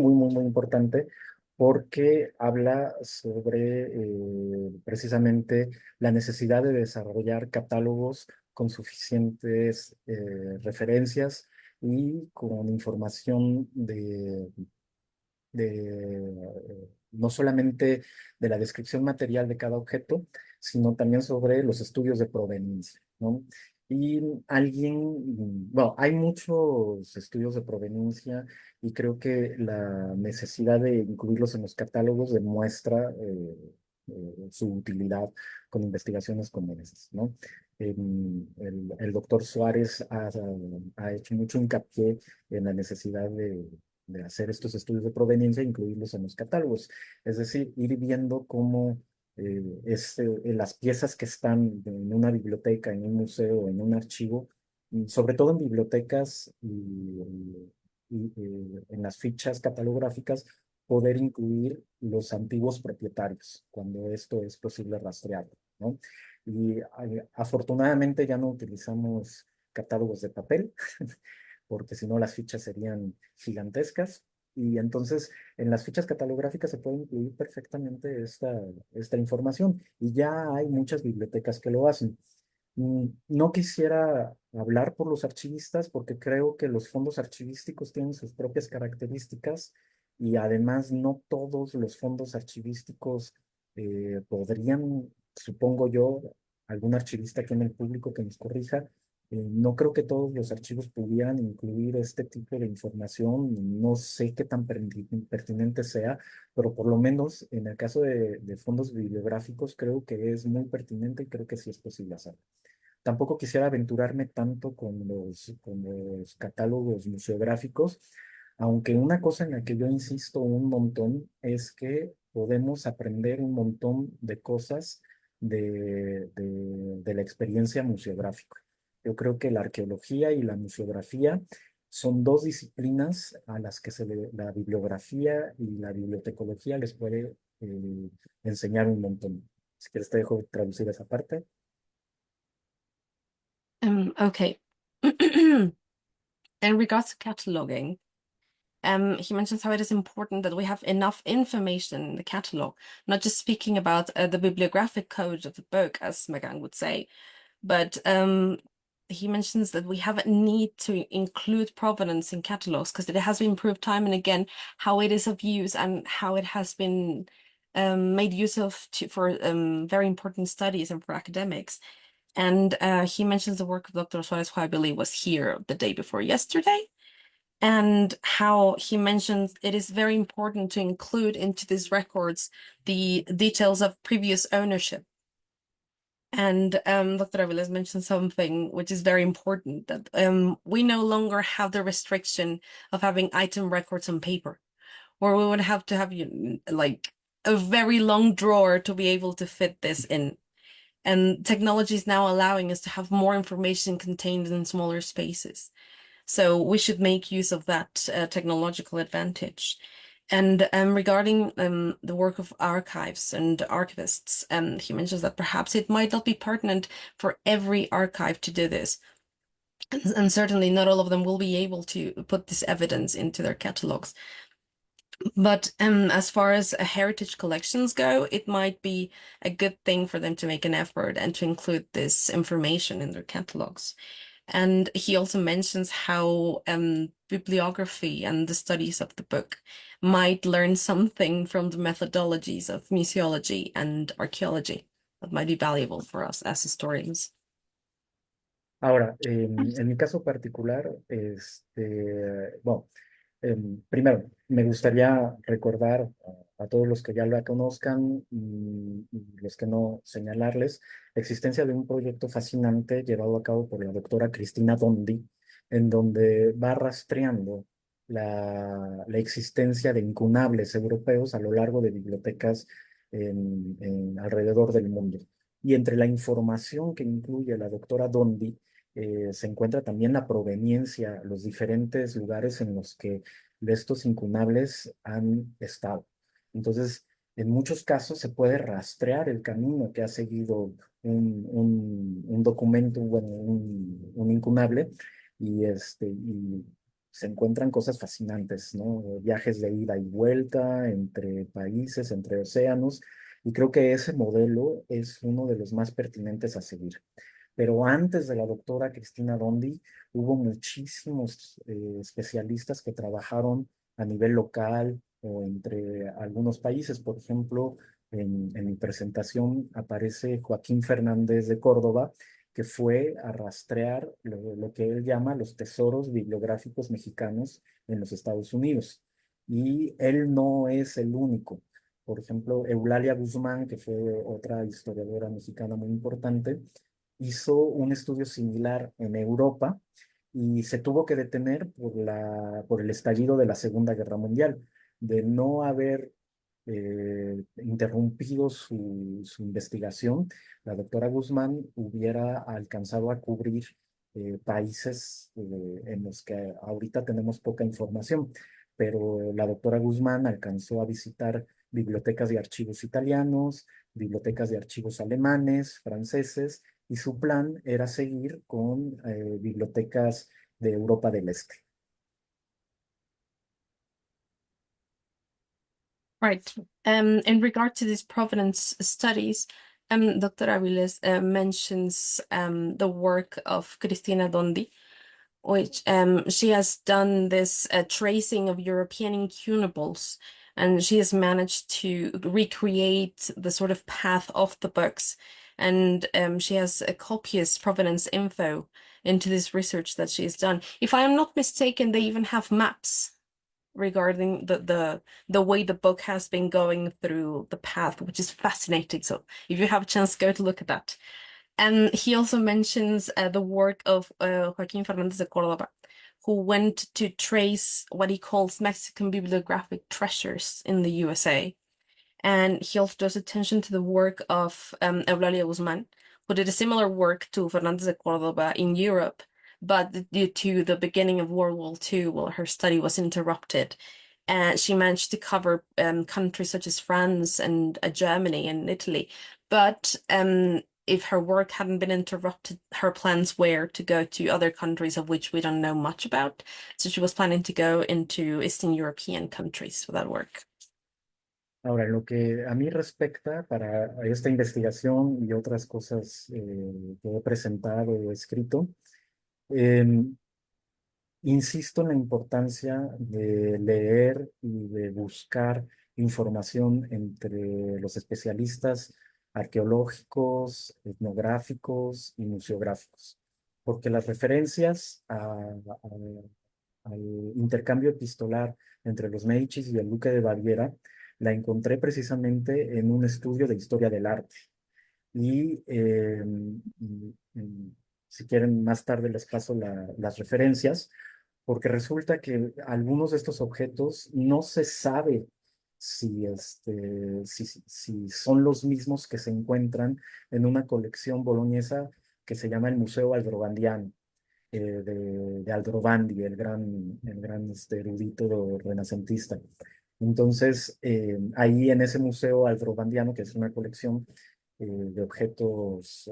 importante porque habla sobre precisamente la necesidad de desarrollar catálogos con suficientes referencias y con información no solamente de la descripción material de cada objeto, sino también sobre los estudios de proveniencia, ¿no? Y bueno, hay muchos estudios de proveniencia y creo que la necesidad de incluirlos en los catálogos demuestra su utilidad con investigaciones como esas, ¿no? El doctor Suárez ha hecho mucho hincapié en la necesidad de hacer estos estudios de proveniencia e incluirlos en los catálogos. Es decir, ir viendo cómo las piezas que están en una biblioteca, en un museo, en un archivo, y sobre todo en bibliotecas y en las fichas catalográficas, poder incluir los antiguos propietarios, cuando esto es posible rastrearlo, ¿no? Y afortunadamente ya no utilizamos catálogos de papel, porque si no las fichas serían gigantescas. Y entonces en las fichas catalográficas se puede incluir perfectamente esta información y ya hay muchas bibliotecas que lo hacen. No quisiera hablar por los archivistas porque creo que los fondos archivísticos tienen sus propias características y además no todos los fondos archivísticos podrían, supongo yo, algún archivista aquí en el público que nos corrija, no creo que todos los archivos pudieran incluir este tipo de información, no sé qué tan pertinente sea, pero por lo menos en el caso de fondos bibliográficos creo que es muy pertinente y creo que sí es posible hacerlo. Tampoco quisiera aventurarme tanto con los catálogos museográficos, aunque una cosa en la que yo insisto un montón es que podemos aprender un montón de cosas de la experiencia museográfica. Yo creo que la arqueología y la museografía son dos disciplinas a las que la bibliografía y la bibliotecología les puede enseñar un montón. Si quieres te dejo traducir esa parte. Okay. In regards to cataloging, he mentions how it is important that we have enough information in the catalog, not just speaking about the bibliographic code of the book, as Megan would say, but he mentions that we have a need to include provenance in catalogs because it has been proved time and again how it is of use and how it has been made use of for very important studies and for academics. And he mentions the work of Dr. Suarez, who I believe was here the day before yesterday, and how he mentions it is very important to include into these records the details of previous ownership. And Dr. Aviles mentioned something which is very important, that we no longer have the restriction of having item records on paper, or we would have to have like a very long drawer to be able to fit this in. And technology is now allowing us to have more information contained in smaller spaces. So we should make use of that technological advantage. And regarding the work of archives and archivists, he mentions that perhaps it might not be pertinent for every archive to do this. And certainly not all of them will be able to put this evidence into their catalogs. But as far as heritage collections go, it might be a good thing for them to make an effort and to include this information in their catalogs. And he also mentions how bibliography and the studies of the book might learn something from the methodologies of museology and archaeology that might be valuable for us as historians. Ahora, en mi caso particular, bueno, primero, me gustaría recordar a todos los que ya la conozcan y los que no, señalarles la existencia de un proyecto fascinante llevado a cabo por la doctora Cristina Dondi, en donde va rastreando la existencia de incunables europeos a lo largo de bibliotecas alrededor del mundo. Y entre la información que incluye la doctora Dondi, se encuentra también la proveniencia, los diferentes lugares en los que estos incunables han estado. Entonces, en muchos casos se puede rastrear el camino que ha seguido un documento, bueno, un incunable, y se encuentran cosas fascinantes, ¿no? Viajes de ida y vuelta entre países, entre océanos, y creo que ese modelo es uno de los más pertinentes a seguir. Pero antes de la doctora Cristina Dondi, hubo muchísimos especialistas que trabajaron a nivel local o entre algunos países. Por ejemplo, en mi presentación aparece Joaquín Fernández de Córdoba, que fue a rastrear lo que él llama los tesoros bibliográficos mexicanos en los Estados Unidos. Y él no es el único. Por ejemplo, Eulalia Guzmán, que fue otra historiadora mexicana muy importante, hizo un estudio similar en Europa y se tuvo que detener por el estallido de la Segunda Guerra Mundial. De no haber interrumpido su investigación, la doctora Guzmán hubiera alcanzado a cubrir países en los que ahorita tenemos poca información, pero la doctora Guzmán alcanzó a visitar bibliotecas y archivos italianos, bibliotecas de archivos alemanes, franceses, y su plan era seguir con bibliotecas de Europa del Este. Right. In regard to these provenance studies, Dr. Aviles mentions the work of Cristina Dondi, which she has done this tracing of European incunables, and she has managed to recreate the sort of path of the books. And she has a copious provenance info into this research that she has done. If I am not mistaken, they even have maps regarding the way the book has been going through the path, which is fascinating. So if you have a chance, go to look at that. And he also mentions the work of Joaquín Fernández de Córdoba, who went to trace what he calls Mexican bibliographic treasures in the USA. And he also draws attention to the work of Eulalia Guzmán, who did a similar work to Fernández de Córdoba in Europe, but due to the beginning of World War II, well, her study was interrupted. And she managed to cover countries such as France and Germany and Italy. But if her work hadn't been interrupted, her plans were to go to other countries of which we don't know much about. So she was planning to go into Eastern European countries for that work. Ahora, en lo que a mí respecta para esta investigación y otras cosas que he presentado o escrito, insisto en la importancia de leer y de buscar información entre los especialistas arqueológicos, etnográficos y museográficos, porque las referencias al intercambio epistolar entre los Médicis y el Duque de Baviera la encontré precisamente en un estudio de historia del arte. Y si quieren, más tarde les paso las referencias, porque resulta que algunos de estos objetos no se sabe si son los mismos que se encuentran en una colección boloñesa que se llama el Museo Aldrobandiano, de Aldrovandi, el gran erudito renacentista. Entonces, ahí en ese museo aldrobandiano, que es una colección de objetos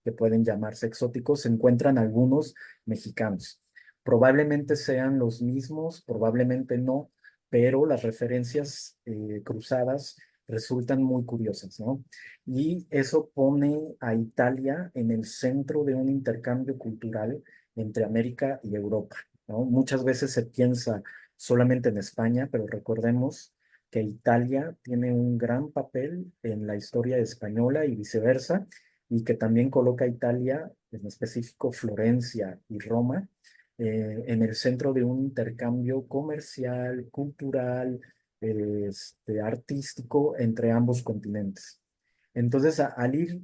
que pueden llamarse exóticos, se encuentran algunos mexicanos. Probablemente sean los mismos, probablemente no, pero las referencias cruzadas resultan muy curiosas, ¿no? Y eso pone a Italia en el centro de un intercambio cultural entre América y Europa, ¿no? Muchas veces se piensa solamente en España, pero recordemos que Italia tiene un gran papel en la historia española y viceversa, y que también coloca a Italia, en específico Florencia y Roma, en el centro de un intercambio comercial, cultural, artístico entre ambos continentes. Entonces, al ir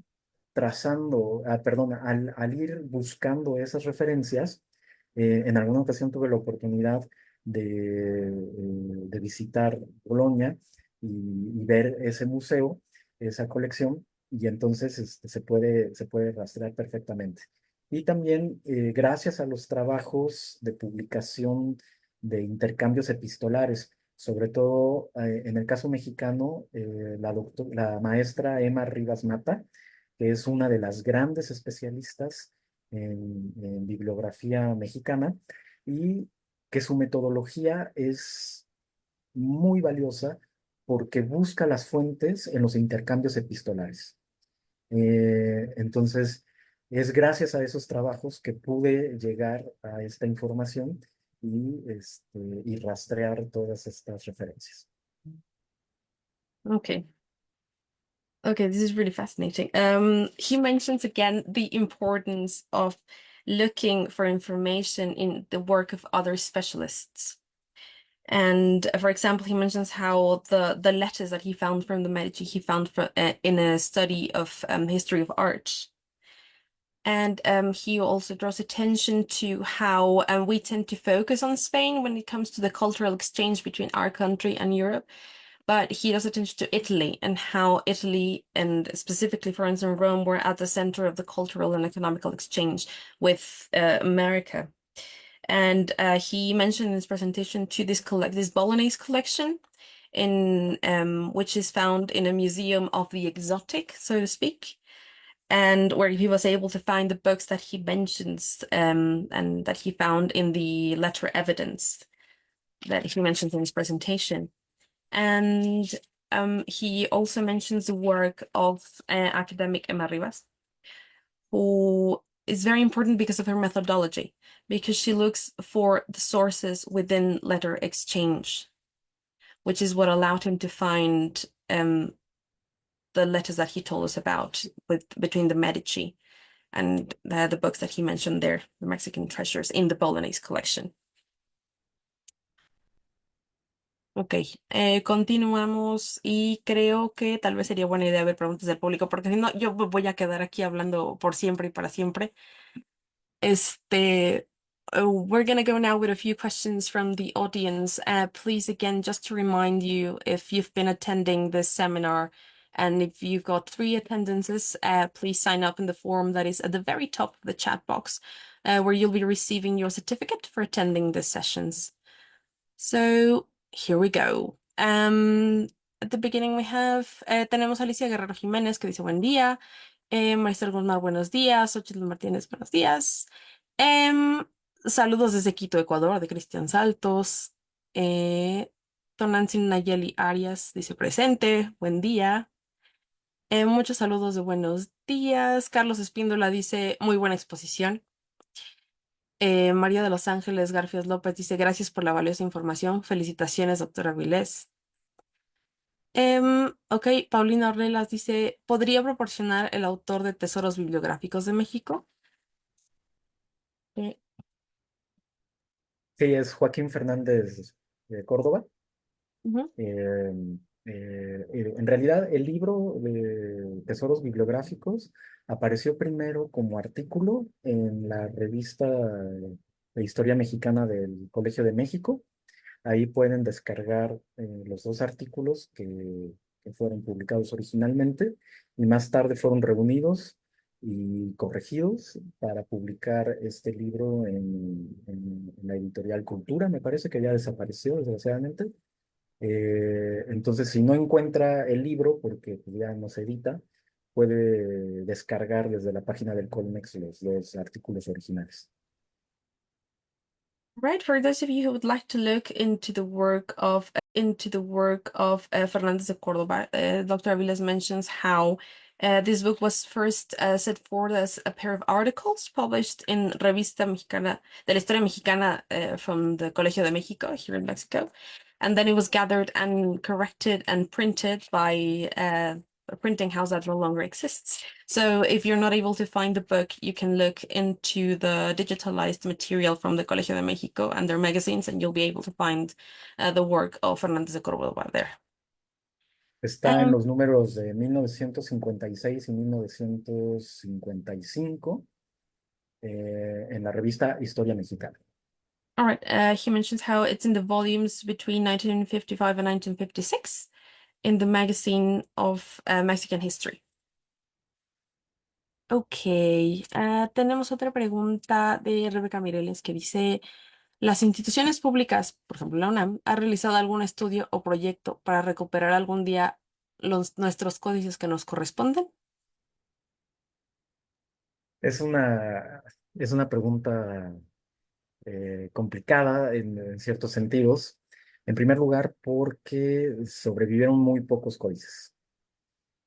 trazando, al ir buscando esas referencias, en alguna ocasión tuve la oportunidad de visitar Bolonia y ver ese museo, esa colección, y entonces se puede rastrear perfectamente. Y también gracias a los trabajos de publicación de intercambios epistolares, sobre todo en el caso mexicano, la maestra Emma Rivas Mata, que es una de las grandes especialistas en bibliografía mexicana, y que su metodología es muy valiosa porque busca las fuentes en los intercambios epistolares. Entonces, es gracias a esos trabajos que pude llegar a esta información y rastrear todas estas referencias. Okay. Okay, this is really fascinating. He mentions again the importance of looking for information in the work of other specialists. And for example, he mentions how the letters that he found from the Medici, he found in a study of history of art. And he also draws attention to how we tend to focus on Spain when it comes to the cultural exchange between our country and Europe. But he draws attention to Italy and how Italy, and specifically Florence and Rome, were at the center of the cultural and economical exchange with America. And he mentioned in his presentation to this Bolognese collection which is found in a museum of the exotic, so to speak, and where he was able to find the books that he mentions and that he found in the letter evidence that he mentions in his presentation. And he also mentions the work of academic Emma Rivas, who is very important because of her methodology, because she looks for the sources within letter exchange, which is what allowed him to find the letters that he told us about between the Medici and the books that he mentioned there, the Mexican treasures in the Bolognese collection. Ok, continuamos y creo que tal vez sería buena idea ver preguntas del público, porque si no, yo me voy a quedar aquí hablando por siempre y para siempre. We're going to go now with a few questions from the audience. Please, again, just to remind you, if you've been attending this seminar and if you've got 3 attendances, please sign up in the form that is at the very top of the chat box, where you'll be receiving your certificate for attending the sessions. So here we go. At the beginning we have, tenemos a Alicia Guerrero Jiménez que dice buen día. Marisol Guzmán, buenos días. Xochitl Martínez, buenos días. Saludos desde Quito, Ecuador, de Cristian Saltos. Tonantzin Nayeli Arias dice presente, buen día. Muchos saludos de buenos días. Carlos Espíndola dice muy buena exposición. María de Los Ángeles Garfias López dice gracias por la valiosa información. Felicitaciones, doctora Vilés. Ok, Paulina Ornelas dice, ¿podría proporcionar el autor de Tesoros Bibliográficos de México? Eh, Sí, es Joaquín Fernández de Córdoba. ujú. En realidad, el libro de Tesoros Bibliográficos apareció primero como artículo en la revista de Historia Mexicana del Colegio de México. Ahí pueden descargar los 2 artículos que fueron publicados originalmente y más tarde fueron reunidos y corregidos para publicar este libro en la editorial Cultura. Me parece que ya desapareció, desgraciadamente. Entonces, si no encuentra el libro, porque pues, ya no se edita, puede descargar desde la página del Colmex los artículos originales. Right, for those of you who would like to look into the work of Fernández de Córdoba, Dr. Aviles mentions how this book was first set forward as a pair of articles published in Revista Mexicana de la Historia Mexicana from the Colegio de México here in Mexico, and then it was gathered and corrected and printed by a printing house that no longer exists. So if you're not able to find the book, you can look into the digitalized material from the Colegio de México and their magazines, and you'll be able to find the work of Fernández de Córdoba there. Está en los números de 1956 y 1955 en la revista Historia Mexicana. All right, he mentions how it's in the volumes between 1955 and 1956 in the magazine of Mexican history. Ok, tenemos otra pregunta de Rebeca Mireles que dice, ¿las instituciones públicas, por ejemplo la UNAM, ha realizado algún estudio o proyecto para recuperar algún día nuestros códices que nos corresponden? Es una pregunta complicada en ciertos sentidos. En primer lugar, porque sobrevivieron muy pocos códices.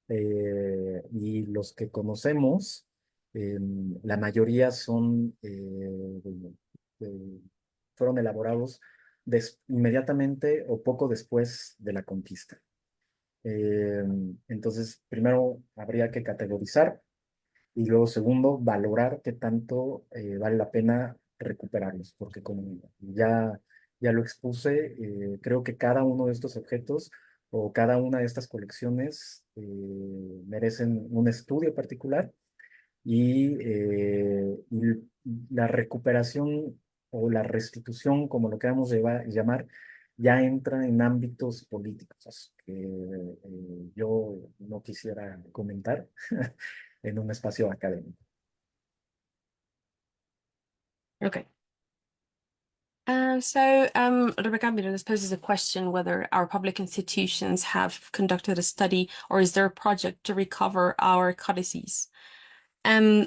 Y los que conocemos, la mayoría fueron elaborados inmediatamente o poco después de la conquista. Entonces, primero habría que categorizar y luego, segundo, valorar qué tanto vale la pena recuperarlos, porque como ya lo expuse, creo que cada uno de estos objetos o cada una de estas colecciones merecen un estudio particular y la recuperación o la restitución, como lo queramos llamar, ya entra en ámbitos políticos que yo no quisiera comentar en un espacio académico. Ok. Rebecca Mireles poses a question whether our public institutions have conducted a study or is there a project to recover our codices? Dr.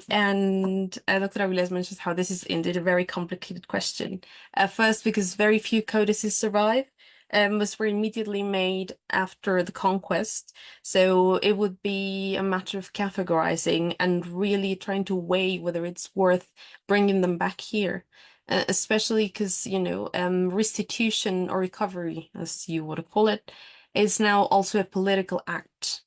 Aviles mentions how this is indeed a very complicated question. First, because very few codices survive. Most were immediately made after the conquest. So it would be a matter of categorizing and really trying to weigh whether it's worth bringing them back here. Especially because, restitution or recovery, as you would call it, is now also a political act.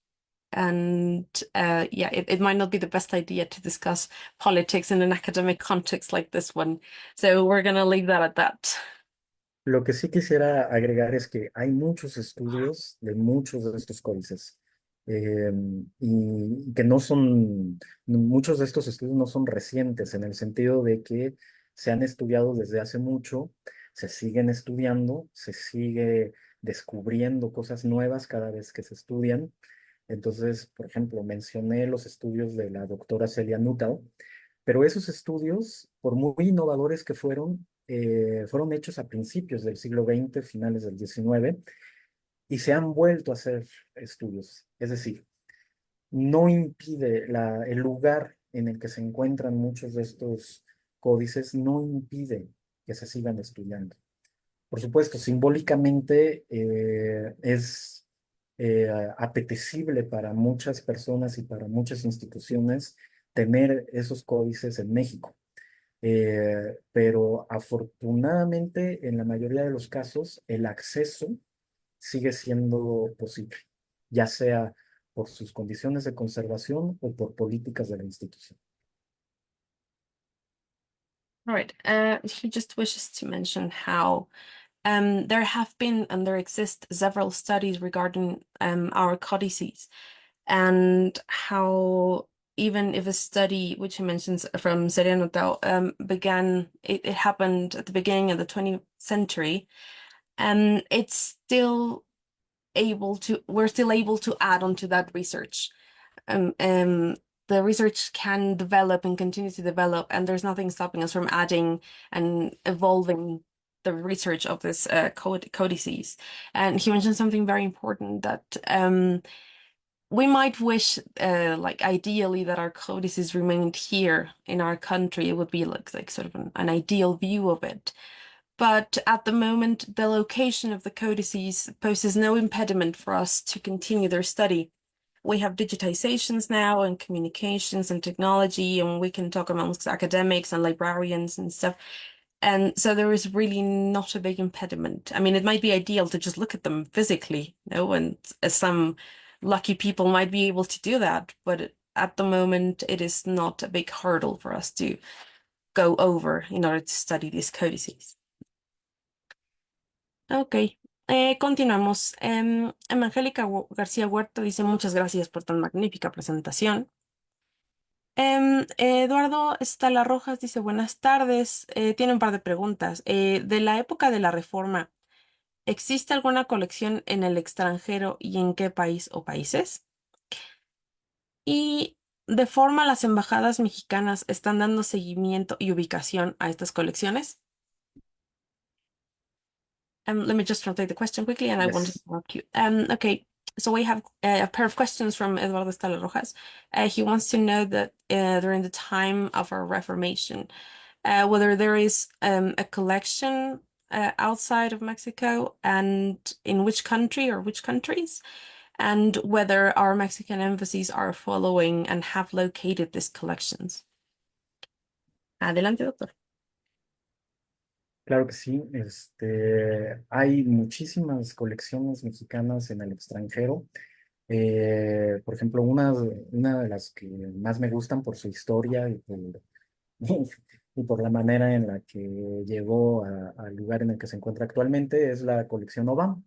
And it might not be the best idea to discuss politics in an academic context like this one. So we're going to leave that at that. Lo que sí quisiera agregar es que hay muchos estudios de muchos de estos códices y que muchos de estos estudios no son recientes en el sentido de que se han estudiado desde hace mucho, se siguen estudiando, se sigue descubriendo cosas nuevas cada vez que se estudian. Entonces, por ejemplo, mencioné los estudios de la doctora Celia Nuttall, pero esos estudios, por muy innovadores que fueron hechos a principios del siglo XX, finales del XIX, y se han vuelto a hacer estudios. Es decir, no impide el lugar en el que se encuentran muchos de estos códices, no impide que se sigan estudiando. Por supuesto, simbólicamente es apetecible para muchas personas y para muchas instituciones tener esos códices en México. Pero afortunadamente, en la mayoría de los casos, el acceso sigue siendo posible, ya sea por sus condiciones de conservación o por políticas de la institución. All right. He just wishes to mention how there have been and there exist several studies regarding our codices and how even if a study, which he mentions from Celia Nuttall, it happened at the beginning of the 20th century, it's still we're still able to add on to that research. The research can develop and continue to develop, and there's nothing stopping us from adding and evolving the research of this codices. And he mentioned something very important that we might wish, ideally, that our codices remained here in our country. It would be like sort of an ideal view of it. But at the moment, the location of the codices poses no impediment for us to continue their study. We have digitizations now and communications and technology, and we can talk amongst academics and librarians and stuff. And so there is really not a big impediment. I mean, it might be ideal to just look at them physically, and some lucky people might be able to do that. But at the moment, it is not a big hurdle for us to go over in order to study these codices. Ok, continuamos. Angélica García Huerta dice muchas gracias por tan magnífica presentación. Eduardo Estala Rojas dice buenas tardes. Tiene un par de preguntas. De la época de la Reforma, ¿existe alguna colección en el extranjero y en qué país o países? ¿Y de forma las embajadas mexicanas están dando seguimiento y ubicación a estas colecciones? Let me just translate the question quickly, and I want to Yes. interrupt you. Okay, so we have a pair of questions from Eduardo Estela Rojas. He wants to know that during the time of our Reformation, whether there is a collection outside of Mexico and in which country or which countries, and whether our Mexican embassies are following and have located these collections. Adelante, doctor. Claro que sí. Hay muchísimas colecciones mexicanas en el extranjero. Por ejemplo, una de las que más me gustan por su historia y por la manera en la que llegó al lugar en el que se encuentra actualmente es la colección Aubin,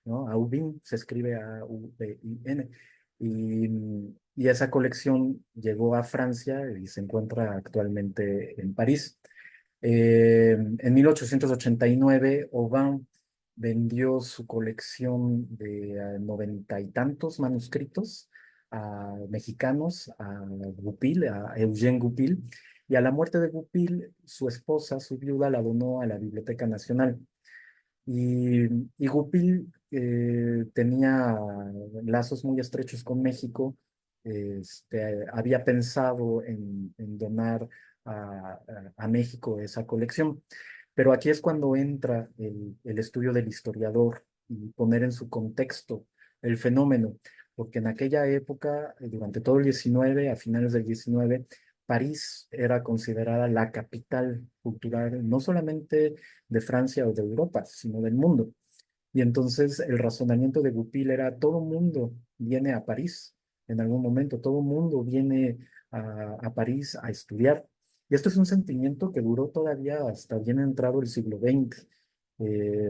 ¿no? Aubin se escribe Aubin. Y esa colección llegó a Francia y se encuentra actualmente en París. En 1889, Aubin vendió su colección de 90 y tantos manuscritos a mexicanos, a Goupil, a Eugène Goupil, Y a la muerte de Goupil, su esposa, su viuda, la donó a la Biblioteca Nacional. Y Goupil tenía lazos muy estrechos con México. Había pensado en donar a México esa colección. Pero aquí es cuando entra el estudio del historiador y poner en su contexto el fenómeno, porque en aquella época, durante todo el 19, a finales del 19, París era considerada la capital cultural, no solamente de Francia o de Europa, sino del mundo. Y entonces el razonamiento de Goupil era: todo mundo viene a París en algún momento, todo mundo viene a París a estudiar. Y esto es un sentimiento que duró todavía hasta bien entrado el siglo XX.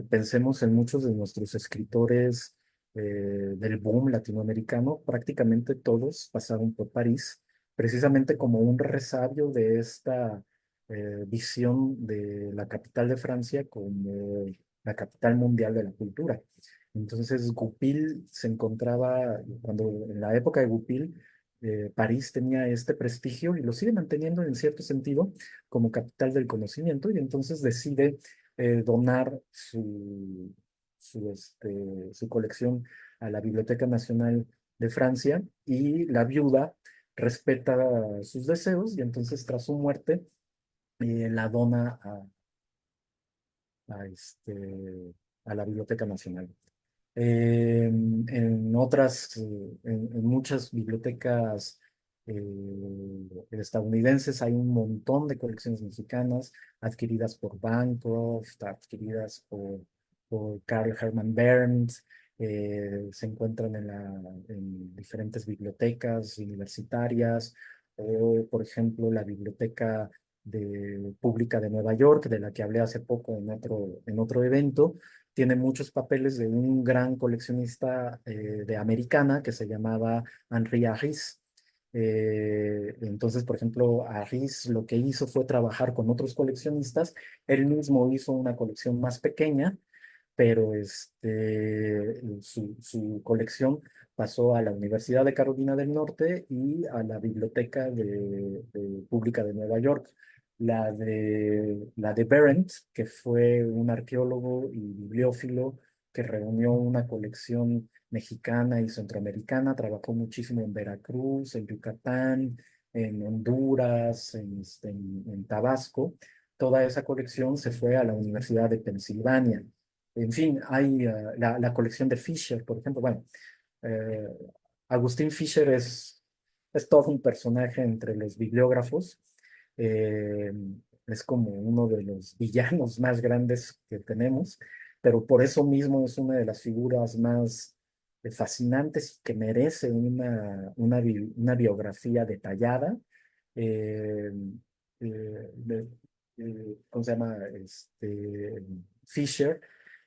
Pensemos en muchos de nuestros escritores del boom latinoamericano, prácticamente todos pasaron por París, precisamente como un resabio de esta visión de la capital de Francia como la capital mundial de la cultura. Entonces, Goupil se encontraba, cuando en la época de Goupil, París tenía este prestigio y lo sigue manteniendo en cierto sentido como capital del conocimiento, y entonces decide donar su colección a la Biblioteca Nacional de Francia, y la viuda respeta sus deseos y entonces tras su muerte la dona a, este, a la Biblioteca Nacional. En muchas bibliotecas estadounidenses hay un montón de colecciones mexicanas adquiridas por Bancroft, adquiridas por Carl Hermann Berndt. Se encuentran en diferentes bibliotecas universitarias, o por ejemplo la Biblioteca Pública de Nueva York, de la que hablé hace poco en otro evento. Tiene muchos papeles de un gran coleccionista de americana que se llamaba Henri Harris. Entonces, por ejemplo, Harris lo que hizo fue trabajar con otros coleccionistas. Él mismo hizo una colección más pequeña, pero su colección pasó a la Universidad de Carolina del Norte y a la Biblioteca Pública de Nueva York. La de Berendt, que fue un arqueólogo y bibliófilo que reunió una colección mexicana y centroamericana, trabajó muchísimo en Veracruz, en Yucatán, en Honduras, en Tabasco. Toda esa colección se fue a la Universidad de Pensilvania. En fin, hay la colección de Fisher, por ejemplo. Bueno, eh, Agustín Fisher es todo un personaje entre los bibliógrafos. Eh, es como uno de los villanos más grandes que tenemos, pero por eso mismo es una de las figuras más fascinantes y que merece una biografía detallada. Eh, ¿Cómo se llama? Fisher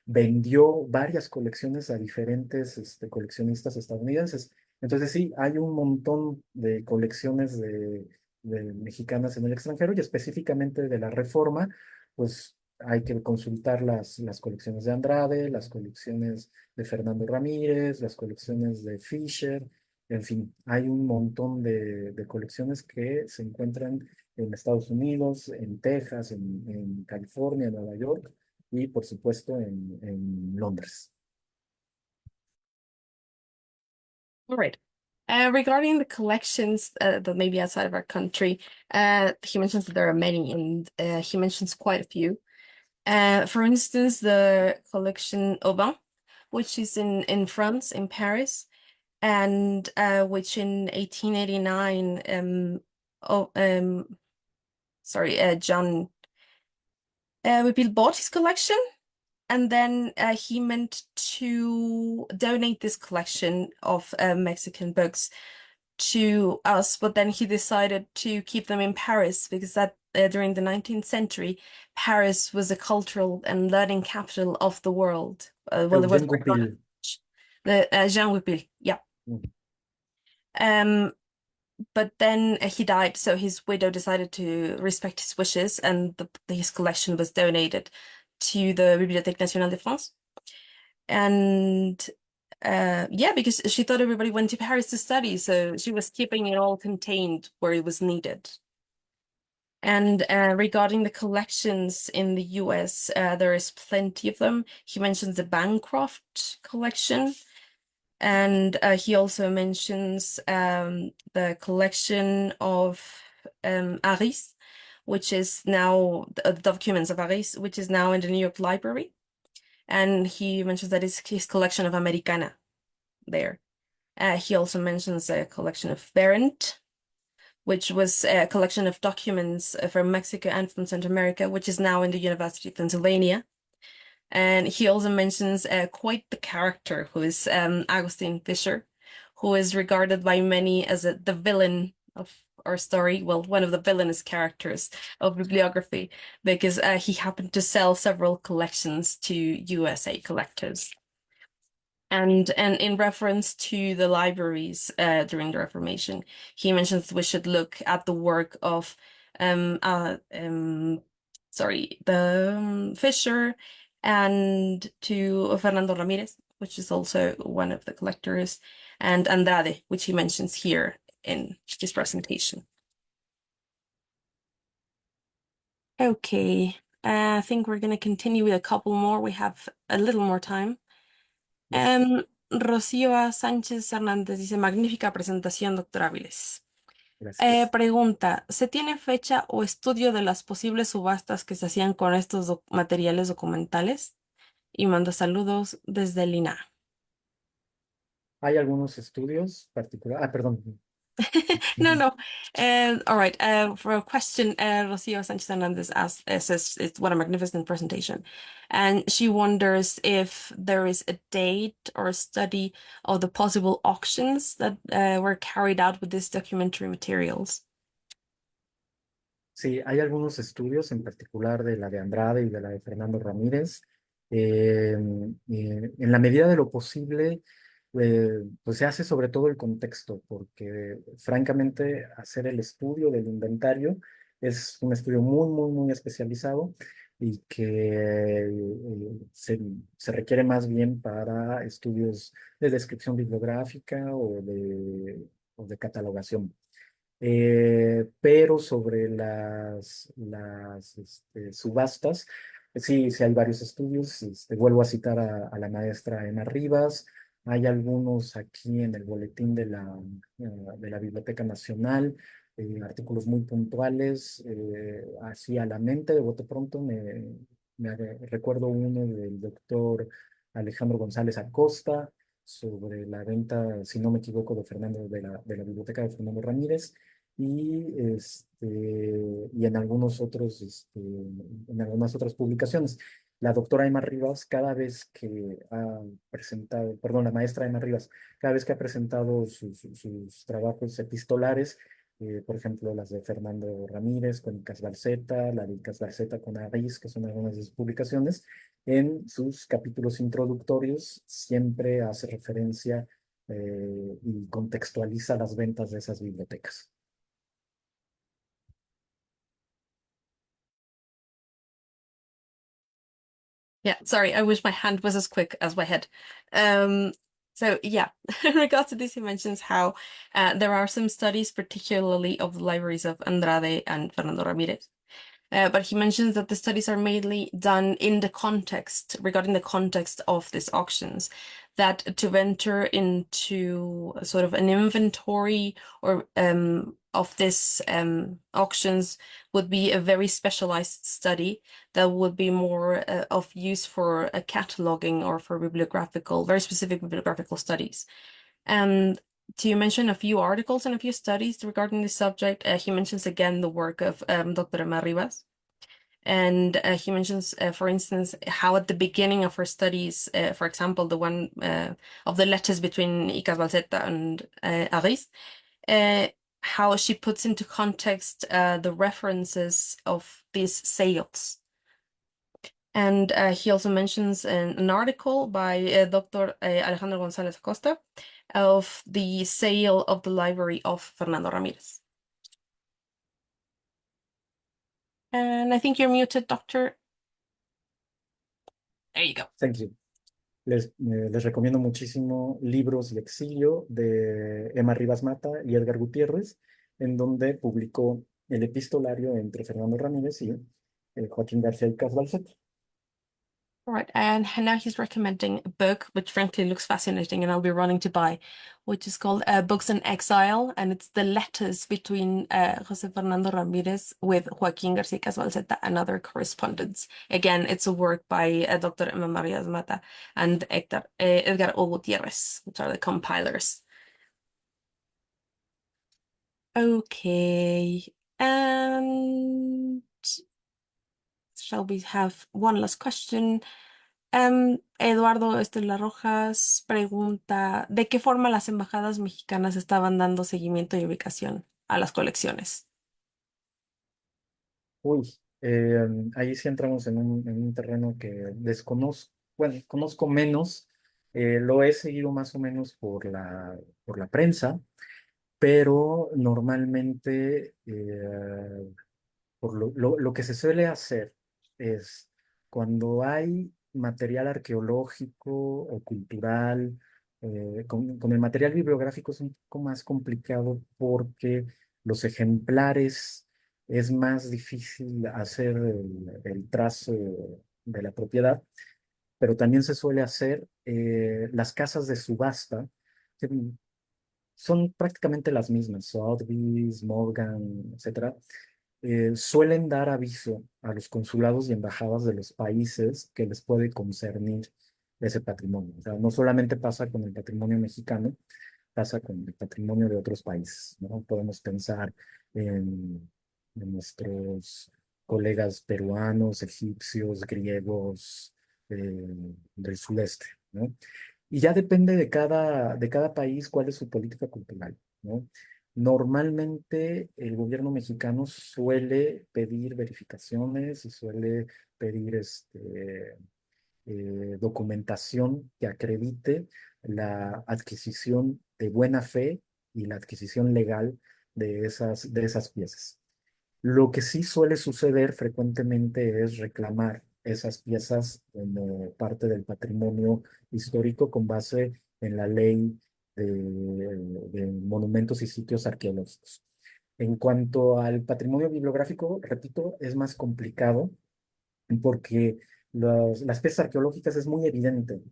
vendió varias colecciones a diferentes coleccionistas estadounidenses. Entonces sí, hay un montón de colecciones de mexicanas en el extranjero, y específicamente de la Reforma, pues hay que consultar las colecciones de Andrade, las colecciones de Fernando Ramírez, las colecciones de Fisher. En fin, hay un montón de colecciones que se encuentran en Estados Unidos, en Texas, en California, en Nueva York y por supuesto en Londres. All right. Regarding the collections that may be outside of our country, he mentions that there are many, and he mentions quite a few. For instance, the collection Aubin, which is in France, in Paris, and which in 1889, John Goupil bought his collection, and then he meant to donate this collection of Mexican books to us, but then he decided to keep them in Paris because that during the 19th century, Paris was a cultural and learning capital of the world. Well, there was Eugène Goupil. the Jean Goupil, yeah. Mm. But then he died, so his widow decided to respect his wishes, and his collection was donated to the Bibliothèque Nationale de France. And yeah, because she thought everybody went to Paris to study, so she was keeping it all contained where it was needed. And regarding the collections in the US, there is plenty of them. He mentions the Bancroft collection, and he also mentions the collection of Aris, which is now the documents of Aris, which is now in the New York Library. And he mentions that it's his collection of Americana there. He also mentions a collection of Berendt, which was a collection of documents from Mexico and from Central America, which is now in the University of Pennsylvania. And he also mentions quite the character, who is Agustin Fischer, who is regarded by many as the villain of our story. Well, one of the villainous characters of bibliography, because he happened to sell several collections to USA collectors. And in reference to the libraries during the Reformation, he mentions we should look at the work of Fisher, and to Fernando Ramirez, which is also one of the collectors, and Andrade, which he mentions here in his presentation. Okay, I think we're going to continue with a couple more. We have a little more time. Rocío Sánchez Hernández dice, magnífica presentación, doctora Áviles. Gracias. Pregunta, ¿se tiene fecha o estudio de las posibles subastas que se hacían con estos materiales documentales? Y manda saludos desde el INAH. Hay algunos estudios particulares. Perdón. No. All right. For a question, Rocío Sánchez Hernández says it's what a magnificent presentation. And she wonders if there is a date or a study of the possible auctions that were carried out with these documentary materials. Sí, hay algunos estudios, en particular de la de Andrade y de la de Fernando Ramírez. En la medida de lo posible, pues se hace sobre todo el contexto, porque francamente hacer el estudio del inventario es un estudio muy, muy, muy especializado y que se requiere más bien para estudios de descripción bibliográfica o de catalogación. Pero sobre las subastas, sí, sí hay varios estudios. Vuelvo a citar a la maestra Emma Rivas. Hay algunos aquí en el boletín de la Biblioteca Nacional, artículos muy puntuales. Así a la mente, de bote pronto, recuerdo uno del doctor Alejandro González Acosta sobre la venta, si no me equivoco, de la biblioteca de Fernando Ramírez. Y en algunos otros, en algunas otras publicaciones. La doctora Emma Rivas, cada vez que ha presentado, perdón, la maestra Emma Rivas, cada vez que ha presentado sus trabajos epistolares, por ejemplo, las de Fernando Ramírez con Icas Barceta, la de Icas Barceta con Aris, que son algunas de sus publicaciones, en sus capítulos introductorios siempre hace referencia y contextualiza las ventas de esas bibliotecas. Yeah, sorry, I wish my hand was as quick as my head. So yeah, in regards to this, he mentions how there are some studies, particularly of the libraries of Andrade and Fernando Ramirez. But he mentions that the studies are mainly done in the context, regarding the context of these auctions, that to enter into a sort of an inventory or of this auctions would be a very specialized study that would be more of use for a cataloging or for very specific bibliographical studies. And to mention a few articles and a few studies regarding this subject, he mentions again the work of Dr. Emma Rivas. And he mentions, for instance, how at the beginning of her studies, for example, the one of the letters between Icas Balseta and Aris, how she puts into context the references of these sales. And he also mentions an article by Dr. Alejandro González Acosta of the sale of the library of Fernando Ramírez. And I think you're muted, Doctor. There you go. Thank you. Les recomiendo muchísimo Libros y Exilio de Emma Rivas Mata y Edgar Gutiérrez, en donde publicó el epistolario entre Fernando Ramírez y Joaquín García y Casbalceta. Right, and now he's recommending a book which frankly looks fascinating and I'll be running to buy, which is called Books in Exile, and it's the letters between José Fernando Ramírez with Joaquín García Casbalceta and other correspondence. Again, it's a work by Dr. Emma María Mata and Edgar O. Gutiérrez, which are the compilers. Okay, and shall we have one last question? Eduardo Estela Rojas pregunta, ¿de qué forma las embajadas mexicanas estaban dando seguimiento y ubicación a las colecciones? Uy, ahí sí entramos en un terreno que desconozco, bueno, conozco menos, lo he seguido más o menos por la prensa, pero normalmente lo que se suele hacer es cuando hay material arqueológico o cultural, con el material bibliográfico es un poco más complicado porque los ejemplares es más difícil hacer el trazo de la propiedad, pero también se suele hacer las casas de subasta, que son prácticamente las mismas, Sotheby's, Morgan, etcétera, suelen dar aviso a los consulados y embajadas de los países que les puede concernir ese patrimonio. O sea, no solamente pasa con el patrimonio mexicano, pasa con el patrimonio de otros países, ¿no? Podemos pensar en nuestros colegas peruanos, egipcios, griegos, del sudeste, ¿no? Y ya depende de cada país cuál es su política cultural, ¿no? Normalmente el gobierno mexicano suele pedir verificaciones y suele pedir documentación que acredite la adquisición de buena fe y la adquisición legal de esas piezas. Lo que sí suele suceder frecuentemente es reclamar esas piezas como parte del patrimonio histórico con base en la ley de monumentos y sitios arqueológicos. En cuanto al patrimonio bibliográfico, repito, es más complicado porque las piezas arqueológicas es muy evidente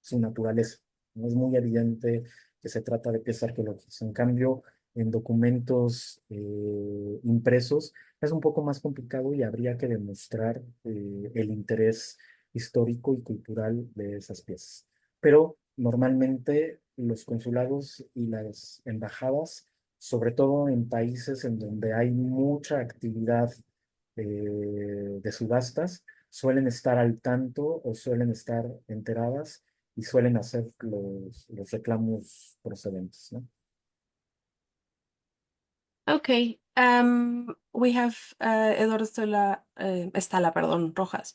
su naturaleza, ¿no? Es muy evidente que se trata de piezas arqueológicas. En cambio, en documentos impresos es un poco más complicado y habría que demostrar el interés histórico y cultural de esas piezas. Pero normalmente los consulados y las embajadas, sobre todo en países en donde hay mucha actividad de subastas, suelen estar al tanto o suelen estar enteradas y suelen hacer los reclamos procedentes, ¿no? Okay, we have Eduardo Estala, perdón, Rojas.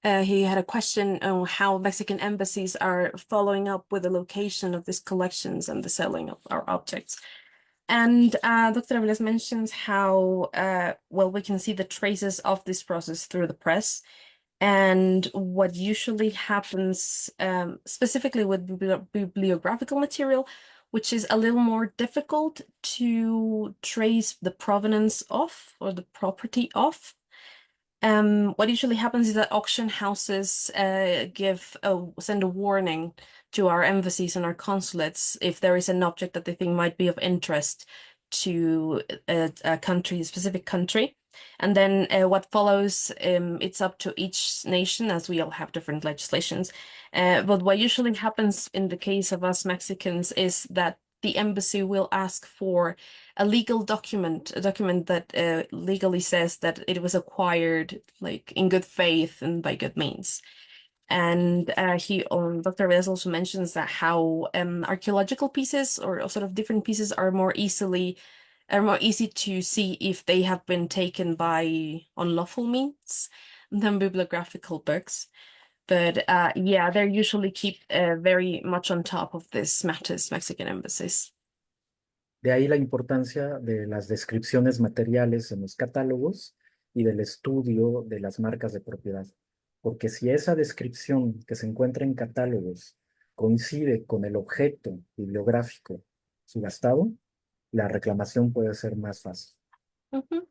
He had a question on how Mexican embassies are following up with the location of these collections and the selling of our objects. And Dr. Aviles mentions how, well, we can see the traces of this process through the press. And what usually happens, specifically with bibliographical material, which is a little more difficult to trace the provenance of or the property of. What usually happens is that auction houses send a warning to our embassies and our consulates if there is an object that they think might be of interest to a country, a specific country. And then what follows, it's up to each nation, as we all have different legislations. But what usually happens in the case of us Mexicans is that the embassy will ask for a legal document, a document that legally says that it was acquired like in good faith and by good means. And Dr. Reyes also mentions that how archaeological pieces or sort of different pieces are more easy to see if they have been taken by unlawful means than bibliographical books. But yeah, they're usually keep very much on top of this matters, Mexican embassies. De ahí la importancia de las descripciones materiales en los catálogos y del estudio de las marcas de propiedad. Porque si esa descripción que se encuentra en catálogos coincide con el objeto bibliográfico subastado, la reclamación puede ser más fácil. Mhm.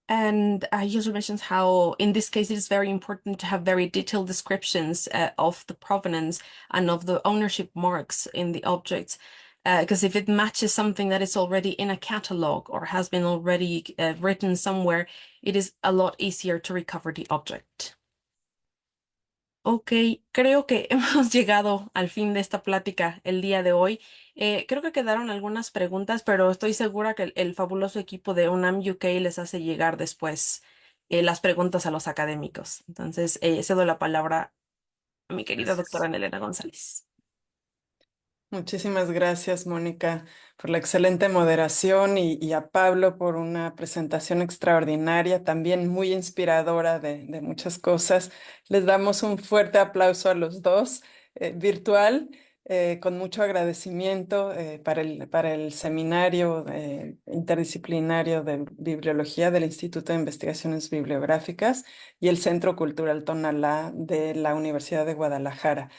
And he also mentions how, in this case, it is very important to have very detailed descriptions of the provenance and of the ownership marks in the objects. Because if it matches something that is already in a catalog or has been already written somewhere, it is a lot easier to recover the object. Ok, creo que hemos llegado al fin de esta plática el día de hoy. Creo que quedaron algunas preguntas, pero estoy segura que el fabuloso equipo de UNAM UK les hace llegar después las preguntas a los académicos. Entonces, cedo la palabra a mi querida doctora Gracias. Elena González. Muchísimas gracias, Mónica, por la excelente moderación y a Pablo por una presentación extraordinaria, también muy inspiradora de muchas cosas. Les damos un fuerte aplauso a los dos, virtual, con mucho agradecimiento para el seminario interdisciplinario de bibliología del Instituto de Investigaciones Bibliográficas y el Centro Cultural Tonalá de la Universidad de Guadalajara.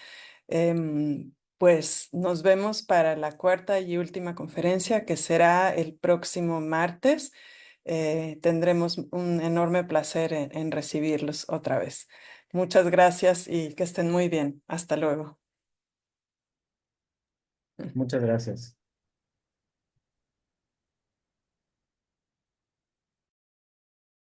Pues nos vemos para la cuarta y última conferencia, que será el próximo martes. Tendremos un enorme placer en recibirlos otra vez. Muchas gracias y que estén muy bien. Hasta luego. Muchas gracias.